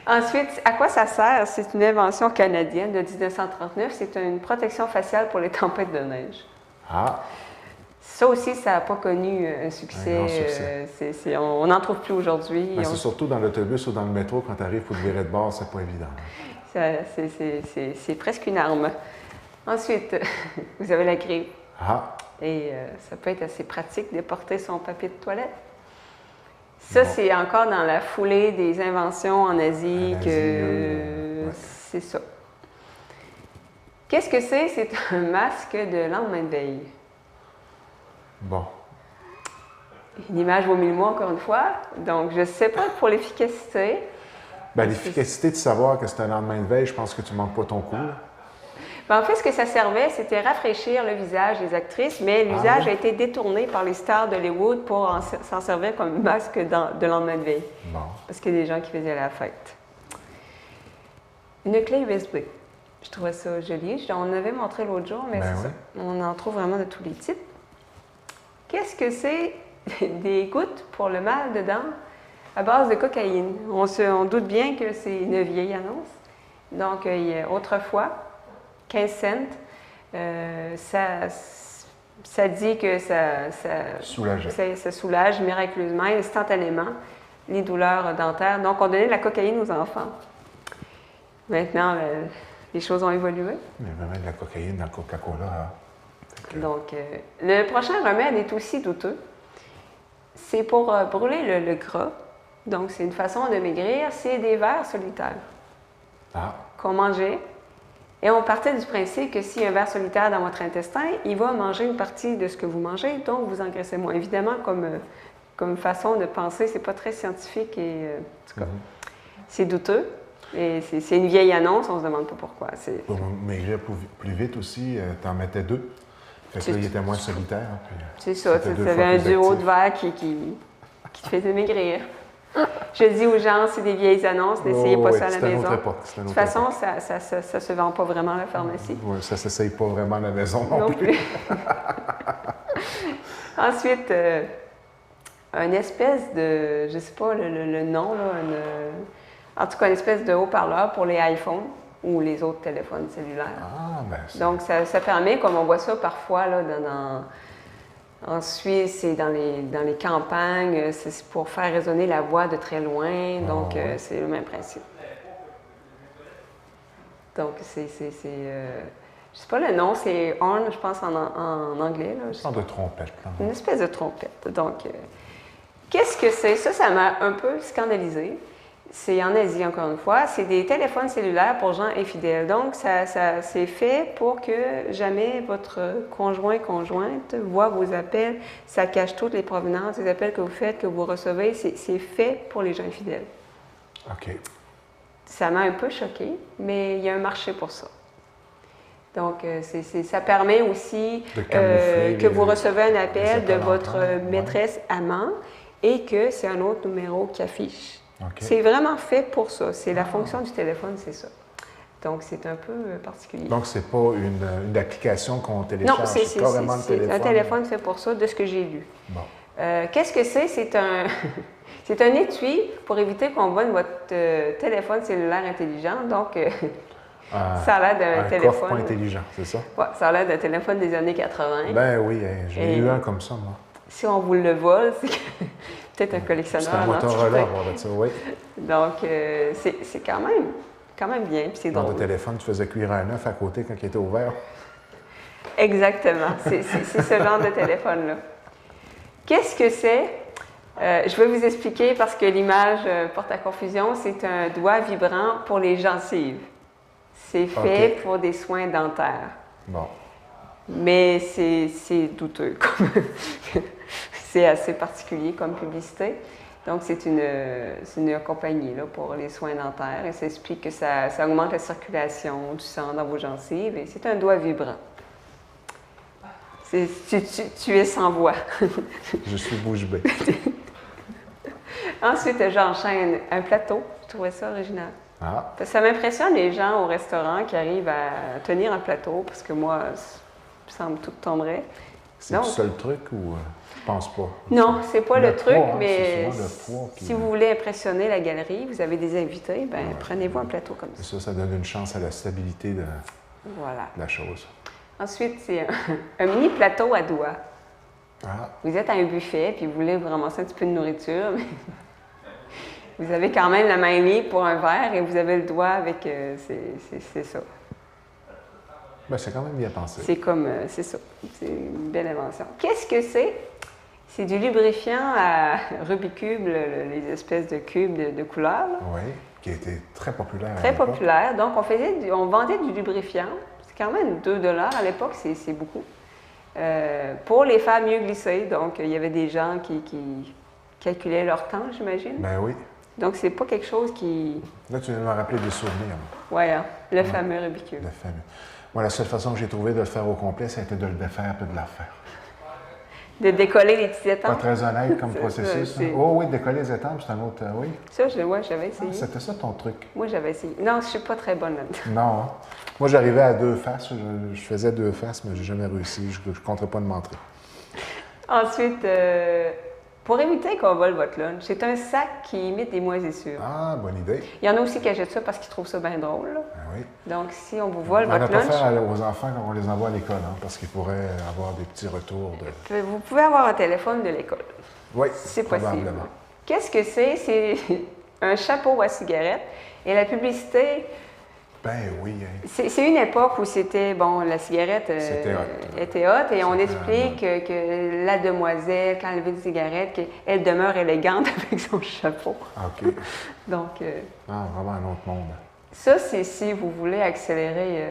Ensuite, à quoi ça sert? C'est une invention canadienne de 1939. C'est une protection faciale pour les tempêtes de neige. Ah, Ça aussi, ça n'a pas connu un succès. Un grand succès. On n'en trouve plus aujourd'hui. ben, c'est surtout dans l'autobus ou dans le métro, quand tu arrives pour te virer de bord, c'est pas évident. C'est presque une arme. Ensuite, vous avez la grippe. Ah, Et ça peut être assez pratique de porter son papier de toilette. Ça, c'est encore dans la foulée des inventions en Asie En Asie, que c'est ça. Qu'est-ce que c'est? C'est un masque de lendemain de veille. bon. Une image vaut 1000 mots, encore une fois. Donc, je ne sais pas pour l'efficacité. Ben, l'efficacité de savoir que c'est un lendemain de veille, je pense que tu manques pas ton coup. Là. Ben, en fait, ce que ça servait, c'était rafraîchir le visage des actrices, mais l'usage a été détourné par les stars d'Hollywood pour s'en servir comme masque de lendemain de veille. Bon. Parce qu'il y a des gens qui faisaient la fête. Une clé USB. Je trouvais ça joli. On en avait montré l'autre jour, mais Ben c'est oui. ça. On en trouve vraiment de tous les types. Qu'est-ce que c'est? Des gouttes pour le mal de dents à base de cocaïne. On doute bien que c'est une vieille annonce. Donc, autrefois, 15 cents, ça dit que Soulageait. ça soulage miraculeusement, instantanément, les douleurs dentaires. Donc, on donnait de la cocaïne aux enfants. Maintenant, les choses ont évolué. Il y a vraiment de la cocaïne dans le Coca-Cola. Hein. Donc, le prochain remède est aussi douteux. C'est pour brûler le gras. Donc, c'est une façon de maigrir. C'est des vers solitaires Ah, qu'on mangeait. Et on partait du principe que s'il y a un ver solitaire dans votre intestin, il va manger une partie de ce que vous mangez, donc vous engraissez moins. Évidemment, comme façon de penser, c'est pas très scientifique et en tout cas, c'est douteux. Et c'est une vieille annonce, on se demande pas pourquoi. pour maigrir plus vite aussi, tu en mettais 2. Fait que là, il était moins solitaire. C'est ça, tu c'était 2 avais fois un plus duo actif. de verres qui te faisait maigrir. Je dis aux gens, c'est des vieilles annonces, n'essayez pas ça à la c'était une maison. autre époque, c'était une De toute autre façon, époque. ça se vend pas vraiment à la pharmacie. Oui, ça ne s'essaye pas vraiment à la maison non, Non plus. plus. Ensuite, une espèce de, je ne sais pas le nom, là, en tout cas une espèce de haut-parleur pour les iPhones ou les autres téléphones cellulaires. Ah, ben c'est... Donc, ça permet, comme on voit ça parfois là, en Suisse et dans les campagnes, c'est pour faire résonner la voix de très loin. Donc, ouais. c'est le même principe. Donc, je ne sais pas le nom, c'est horn, je pense, en anglais. Là, Une sorte de trompette. Là. une espèce de trompette. Donc, qu'est-ce que c'est? Ça m'a un peu scandalisée. C'est en Asie, encore une fois. C'est des téléphones cellulaires pour gens infidèles. Donc, ça c'est fait pour que jamais votre conjointe voit vos appels. Ça cache toutes les provenances des appels que vous faites, que vous recevez. C'est fait pour les gens infidèles. OK. Ça m'a un peu choquée, mais il y a un marché pour ça. Donc, ça permet aussi De camoufler que vous recevez un les appel de appels votre entrants, maîtresse amant et que c'est un autre numéro qui affiche. OK. C'est vraiment fait pour ça. C'est la fonction du téléphone, c'est ça. Donc, c'est un peu particulier. Donc, c'est pas une application qu'on télécharge, non, c'est carrément le téléphone. un téléphone fait pour ça, de ce que j'ai lu. Bon. Qu'est-ce que c'est? C'est un, c'est un étui pour éviter qu'on vole votre téléphone cellulaire intelligent. Donc, ça a l'air d'un un téléphone. coffre pas intelligent, c'est ça? Ouais, ça a l'air d'un téléphone des années 80. Ben oui, hein, j'en ai Et- eu un comme ça, moi. Si on vous le vole, c'est peut-être un C'était collectionneur un en Motorola, antiquité. on va dire ça, oui. Donc, c'est quand même bien. Puis c'est Dans drôle. ton téléphone, tu faisais cuire un œuf à côté quand il était ouvert. Exactement. C'est ce genre de téléphone-là. Qu'est-ce que c'est? Je vais vous expliquer parce que l'image porte à confusion. C'est un doigt vibrant pour les gencives. C'est fait pour des soins dentaires. Bon. Mais c'est douteux. C'est assez particulier comme publicité. Donc, c'est une compagnie là, pour les soins dentaires. Et ça explique que ça augmente la circulation du sang dans vos gencives. Et c'est un doigt vibrant. Tu es sans voix. Je suis bouche bée. Ensuite, j'enchaîne un plateau. Je trouvais ça original. Ah. Ça m'impressionne les gens au restaurant qui arrivent à tenir un plateau, parce que moi, ça me tout tomberait. C'est le seul truc ou je pense pas? Non, c'est pas le truc, poids, mais c'est souvent le poids qui... si vous voulez impressionner la galerie, vous avez des invités, ben prenez-vous un plateau comme ça. Ça donne une chance à la stabilité de la chose. Ensuite, c'est un mini plateau à doigts. Ah. Vous êtes à un buffet, puis vous voulez vous ramasser un petit peu de nourriture, mais vous avez quand même la main libre pour un verre et vous avez le doigt avec... c'est ça. Ben, c'est quand même bien pensé. C'est ça. C'est une belle invention. Qu'est-ce que c'est? C'est du lubrifiant à Rubik's Cube, les espèces de cubes de couleurs. Là. Oui, qui a été très populaire. Très populaire. Donc, on vendait du lubrifiant. C'est quand même 2 $ à l'époque, c'est beaucoup. Pour les faire mieux glisser. Donc, il y avait des gens qui calculaient leur temps, j'imagine. Ben oui. Donc, c'est pas quelque chose qui... Là, tu viens de me rappeler des souvenirs. Oui, hein? Le fameux Rubik's Cube. Le fameux. Moi, la seule façon que j'ai trouvé de le faire au complet, ça a été de le défaire et de la refaire. De décoller les petits étampes. Pas très honnête comme processus. Hein? Oh oui, décoller les étampes, c'est un autre... oui. Ça, j'avais essayé. Ah, c'était ça ton truc? Moi, j'avais essayé. Non, je suis pas très bonne là-dedans. Non. Hein? Moi, j'arrivais à 2 faces. Je faisais 2 faces, mais j'ai jamais réussi. Je ne compterais pas de m'entrer. Ensuite, pour éviter qu'on vole votre lunch, c'est un sac qui imite des moisissures. Ah, bonne idée. Il y en a aussi qui achètent ça parce qu'ils trouvent ça bien drôle. Là. Ben oui. Donc, si on vous vole On n'a votre pas lunch... faire aux enfants quand on les envoie à l'école, hein, parce qu'ils pourraient avoir des petits retours de... Vous pouvez avoir un téléphone de l'école. Oui, c'est possible. probablement. Qu'est-ce que c'est? C'est un chapeau à cigarette. Et la publicité... Ben oui. Hein. C'est une époque où c'était, bon, la cigarette était hot et on explique que la demoiselle, quand elle veut une cigarette, qu'elle demeure élégante avec son chapeau. OK. Donc... vraiment un autre monde. Ça, c'est si vous voulez accélérer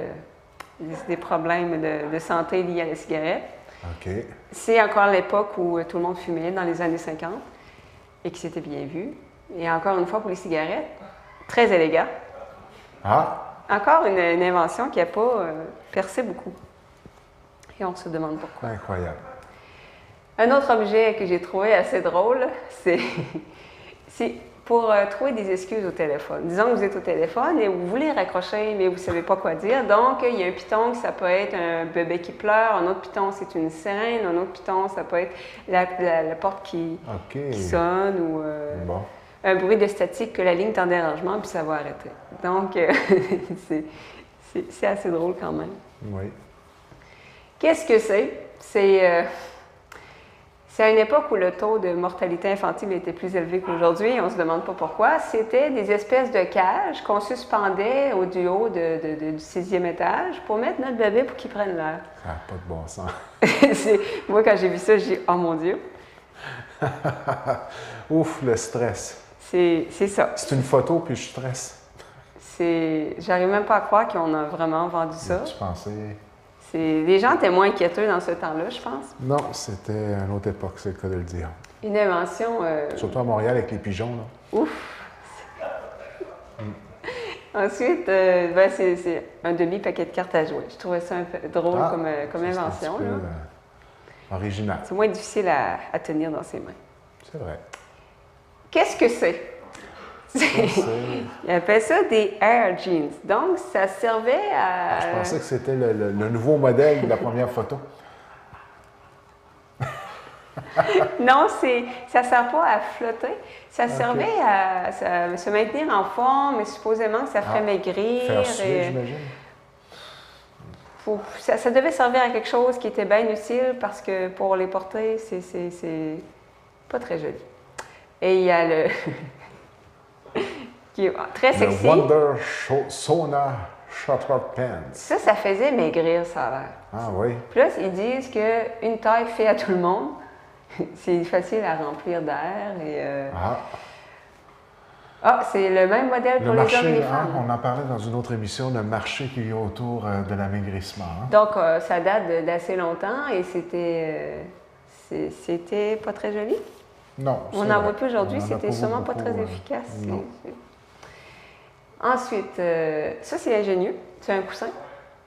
des problèmes de santé liés à la cigarette. OK. C'est encore l'époque où tout le monde fumait, dans les années 50, et que c'était bien vu. Et encore une fois, pour les cigarettes, très élégant. Ah! Encore une invention qui n'a pas percé beaucoup. Et on se demande pourquoi. Incroyable. Un autre objet que j'ai trouvé assez drôle, c'est pour trouver des excuses au téléphone. Disons que vous êtes au téléphone et vous voulez raccrocher, mais vous ne savez pas quoi dire. Donc, il y a un piton, ça peut être un bébé qui pleure. Un autre piton, c'est une sirène. Un autre piton, ça peut être la porte qui sonne ou... Bon. Un bruit de statique que la ligne est en dérangement, puis ça va arrêter. Donc, c'est assez drôle quand même. Oui. Qu'est-ce que c'est? C'est à une époque où le taux de mortalité infantile était plus élevé qu'aujourd'hui, et on ne se demande pas pourquoi. C'était des espèces de cages qu'on suspendait au haut du 6e étage pour mettre notre bébé pour qu'il prenne l'air. Ça n'a pas de bon sens. Moi, quand j'ai vu ça, j'ai dit « Oh mon Dieu! » Ouf, le stress. C'est ça. C'est une photo, puis je stresse. J'arrive même pas à croire qu'on a vraiment vendu ça. Tu pensais... Les gens étaient moins inquiéteux dans ce temps-là, je pense. Non, c'était une autre époque, c'est le cas de le dire. Une invention... Surtout à Montréal avec les pigeons, là. Ouf! Ensuite, c'est un demi-paquet de cartes à jouer. Je trouvais ça un peu drôle comme invention. C'est un petit peu, original. C'est moins difficile à tenir dans ses mains. C'est vrai. Qu'est-ce que c'est? Ils appellent ça des Air Jeans. Donc, ça servait à... Je pensais que c'était le nouveau modèle de la première photo. Non, ça ne sert pas à flotter. Ça servait à se maintenir en forme, mais supposément que ça ferait maigrir. Faire suer, j'imagine. Ça devait servir à quelque chose qui était bien utile parce que pour les porter, c'est pas très joli. Et il y a le... qui est très sexy. Le Wonder Sauna Shorter pants. Ça faisait maigrir, ça a l'air. Ah oui. Puis là, ils disent qu'une taille fait à tout le monde. C'est facile à remplir d'air. C'est le même modèle pour les hommes et les femmes. On en parlait dans une autre émission, le marché qu'il y a autour de l'amaigrissement. Hein? Donc, ça date d'assez longtemps et c'était pas très joli. Non. On n'en voit plus aujourd'hui, c'était sûrement pas très efficace. Ensuite, ça c'est ingénieux, c'est un coussin.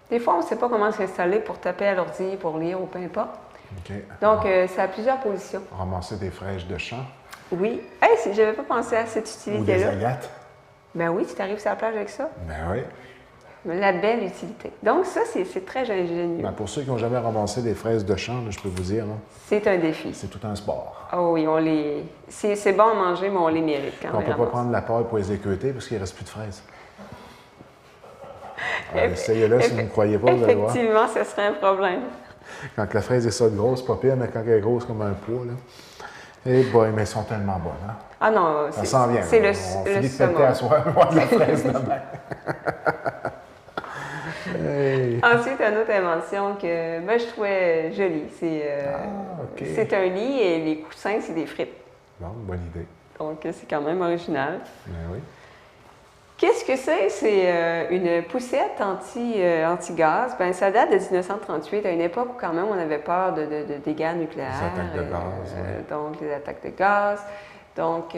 Des fois, on ne sait pas comment s'installer pour taper à l'ordi, pour lire ou peu importe. Okay. Donc, ça a plusieurs positions. Ramasser des fraîches de champ. Oui. Hey, je n'avais pas pensé à cette utilité-là. Ou des agates. Ben oui, tu t'arrives sur la plage avec ça. Ben oui. La belle utilité. Donc, ça, c'est très ingénieux. Ben pour ceux qui n'ont jamais ramassé des fraises de champ, là, je peux vous dire, c'est un défi. C'est tout un sport. Oh oui, c'est bon à manger, mais on les mérite quand même. On ne peut pas prendre la paille pour les équeuter parce qu'il ne reste plus de fraises. Essayez-le si vous ne me croyez pas, vous allez voir. Effectivement, ce serait un problème. Quand la fraise est ça de grosse, pas pire, mais quand elle est grosse comme un poids, là. Eh boy, mais elles sont tellement bonnes, hein? Ah non, ça s'en vient. C'est on finit de péter à soir, voir de la fraise demain. Hey. Ensuite, une autre invention que moi, je trouvais jolie. C'est un lit et les coussins, c'est des frites. Bon, bonne idée. Donc, c'est quand même original. Ben oui. Qu'est-ce que c'est? C'est une poussette anti-gaz. Ben, ça date de 1938, à une époque où quand même on avait peur de dégâts nucléaires. Les attaques de gaz. Donc, les attaques de gaz. Donc,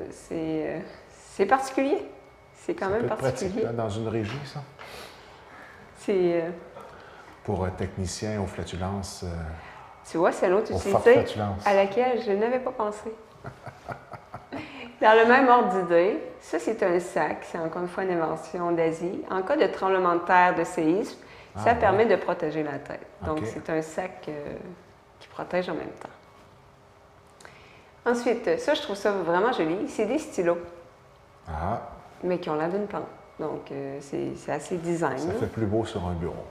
c'est particulier. C'est quand même particulier. Pratique, là, dans une régie, ça? C'est... Pour un technicien aux flatulences. Tu vois, c'est l'autre utilité à laquelle je n'avais pas pensé. Dans le même ordre d'idée, ça c'est un sac, c'est encore une fois une invention d'Asie. En cas de tremblement de terre, de séisme, ça permet de protéger la tête. Donc c'est un sac qui protège en même temps. Ensuite, ça je trouve ça vraiment joli, c'est des stylos. Mais qui ont l'air d'une plante. Donc c'est assez design. Ça fait plus beau sur un bureau.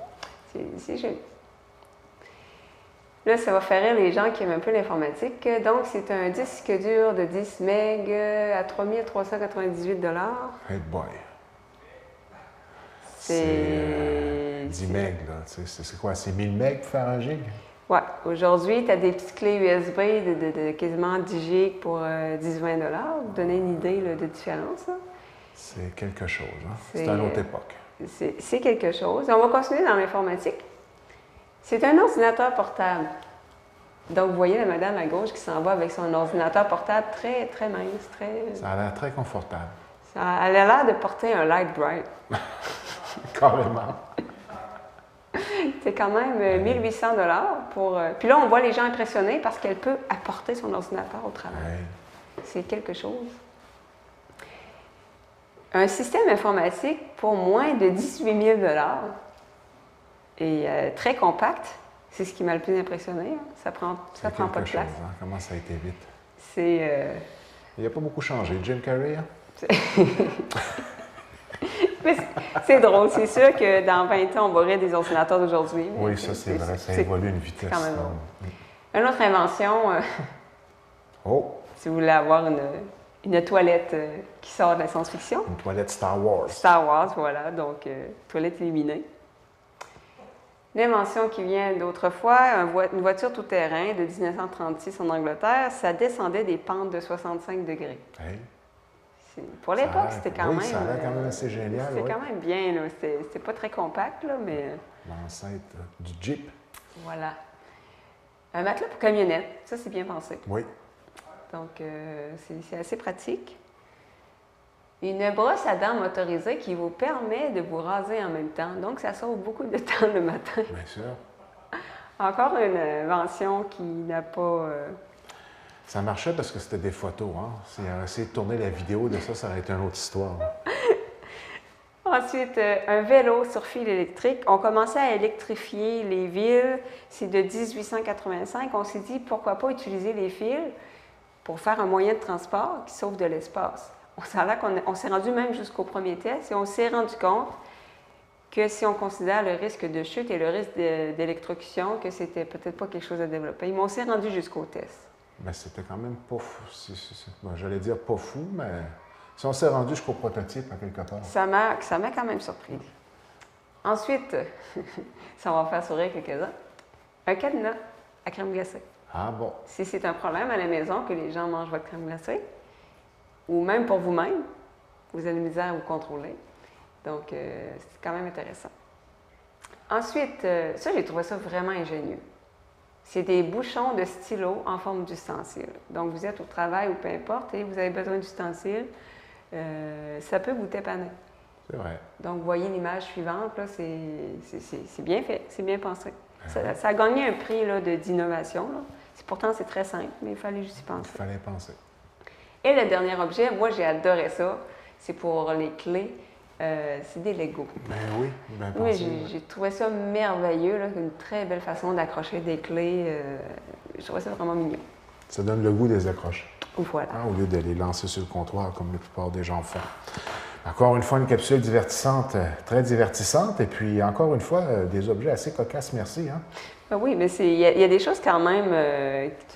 C'est joli. Là, ça va faire rire les gens qui aiment un peu l'informatique. Donc, c'est un disque dur de 10 MB à 3398 $. Hey boy! C'est 10 MB, là. C'est quoi? C'est 1000 MB pour faire un gig? Oui. Aujourd'hui, tu as des petites clés USB de quasiment 10 gigs pour 10-20 $. Vous donnez une idée là, de différence. Là. C'est quelque chose. Hein? C'est une autre époque. C'est quelque chose. On va continuer dans l'informatique. C'est un ordinateur portable. Donc, vous voyez la madame à gauche qui s'en va avec son ordinateur portable très, très mince. Ça a l'air très confortable. Elle a l'air de porter un Light Bright. Carrément. C'est quand même 1800 $ pour... Puis là, on voit les gens impressionnés parce qu'elle peut apporter son ordinateur au travail. Ouais. C'est quelque chose. Un système informatique pour moins de 18 000 $ et très compact, c'est ce qui m'a le plus impressionné. Hein. Ça prend pas de place. Hein? Comment ça a été vite? Il n'a pas beaucoup changé, Jim Carrey. Hein? Mais c'est drôle. C'est sûr que dans 20 ans, on va rire des ordinateurs d'aujourd'hui. Oui, ça c'est vrai. Ça évolue à une vitesse. Quand même drôle. Une autre invention, si vous voulez avoir une toilette qui sort de la science-fiction. Une toilette Star Wars. Star Wars, voilà. Donc, toilette illuminée. Une invention qui vient d'autrefois, une voiture tout-terrain de 1936 en Angleterre, ça descendait des pentes de 65 degrés. Hey. Pour l'époque, c'était quand même... ça a l'air quand même assez génial. C'était quand même bien, là. C'était pas très compact, là, mais... L'ancêtre du Jeep. Voilà. Un matelas pour camionnette, ça, c'est bien pensé. Oui. Donc, c'est assez pratique. Une brosse à dents motorisée qui vous permet de vous raser en même temps. Donc, ça sauve beaucoup de temps le matin. Bien sûr. Encore une invention qui n'a pas... Ça marchait parce que c'était des photos. Hein? Si on avait essayé de tourner la vidéo de ça, ça aurait été une autre histoire. Ensuite, un vélo sur fil électrique. On commençait à électrifier les villes. C'est de 1885. On s'est dit, pourquoi pas utiliser les fils pour faire un moyen de transport qui sauve de l'espace. On s'est rendu même jusqu'au premier test et on s'est rendu compte que si on considère le risque de chute et le risque d'électrocution, que c'était peut-être pas quelque chose à développer. Mais on s'est rendu jusqu'au test. Mais c'était quand même pas fou. J'allais dire pas fou, mais si on s'est rendu jusqu'au prototype à quelque part. Ça m'a quand même surpris. Ensuite, ça va faire sourire quelques-uns, un cadenas à crème glacée. Ah bon? Si c'est un problème à la maison que les gens mangent votre crème glacée, ou même pour vous-même, vous avez misère à vous contrôler. Donc, c'est quand même intéressant. Ensuite, ça, j'ai trouvé ça vraiment ingénieux. C'est des bouchons de stylo en forme d'ustensile. Donc, vous êtes au travail ou peu importe et vous avez besoin d'ustensiles, ça peut vous dépanner. C'est vrai. Donc, vous voyez l'image suivante, là, c'est bien fait, c'est bien pensé. Ça a gagné un prix d'innovation. Pourtant, c'est très simple, mais il fallait juste y penser. Il fallait penser. Et le dernier objet, moi, j'ai adoré ça. C'est pour les clés. C'est des Legos. Ben oui, bien pensé. Oui, j'ai trouvé ça merveilleux, là, une très belle façon d'accrocher des clés. Je trouvais ça vraiment mignon. Ça donne le goût des accroches. Voilà. Hein, au lieu de les lancer sur le comptoir comme la plupart des gens font. Encore une fois, une capsule divertissante, très divertissante. Et puis, encore une fois, des objets assez cocasses, merci. Hein? Oui, mais il y a des choses quand même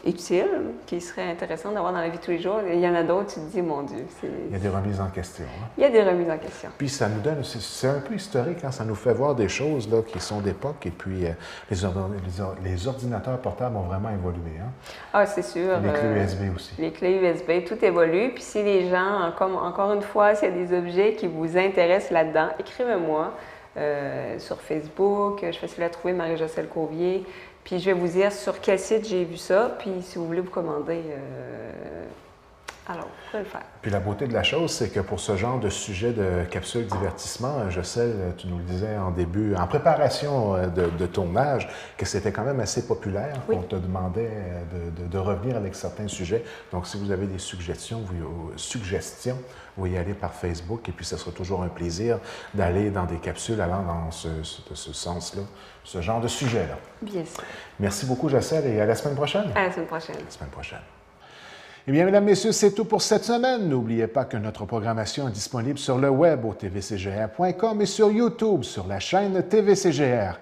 utiles qui seraient intéressantes d'avoir dans la vie de tous les jours. Il y en a d'autres, tu te dis, mon Dieu. Il y a des remises en question. Hein? Il y a des remises en question. Puis ça nous donne, c'est un peu historique, hein? Ça nous fait voir des choses là, qui sont d'époque. Et puis les ordinateurs portables ont vraiment évolué. Hein? Ah, c'est sûr. Les clés USB aussi. Les clés USB, tout évolue. Puis si les gens, encore une fois, s'il y a des objets qui vous intéressent là-dedans, écrivez-moi. Sur Facebook, je vais essayer de la trouver, Marie-Jocelyne Courvier. Puis je vais vous dire sur quel site j'ai vu ça. Puis si vous voulez vous commander, alors vous pouvez le faire. Puis la beauté de la chose, c'est que pour ce genre de sujet de capsule divertissement, je sais, tu nous le disais en début, en préparation de tournage, que c'était quand même assez populaire. Oui. On te demandait de revenir avec certains sujets. Donc si vous avez des suggestions, vous y allez par Facebook et puis ce sera toujours un plaisir d'aller dans des capsules allant dans ce sens-là, ce genre de sujet-là. Bien sûr. Merci beaucoup, Jocelyne, et à la semaine prochaine. À la semaine prochaine. À la semaine prochaine. Eh bien, mesdames, messieurs, c'est tout pour cette semaine. N'oubliez pas que notre programmation est disponible sur le web au tvcgr.com et sur YouTube sur la chaîne TVCGR.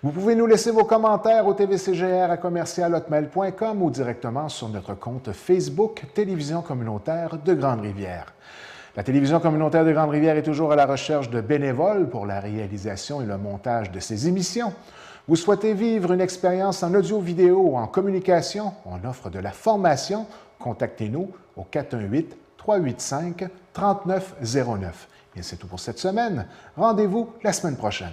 Vous pouvez nous laisser vos commentaires au tvcgr@commercialhotmail.com ou directement sur notre compte Facebook Télévision communautaire de Grande-Rivière. La Télévision communautaire de Grande-Rivière est toujours à la recherche de bénévoles pour la réalisation et le montage de ses émissions. Vous souhaitez vivre une expérience en audio-vidéo ou en communication? On offre de la formation. Contactez-nous au 418-385-3909. Et c'est tout pour cette semaine. Rendez-vous la semaine prochaine.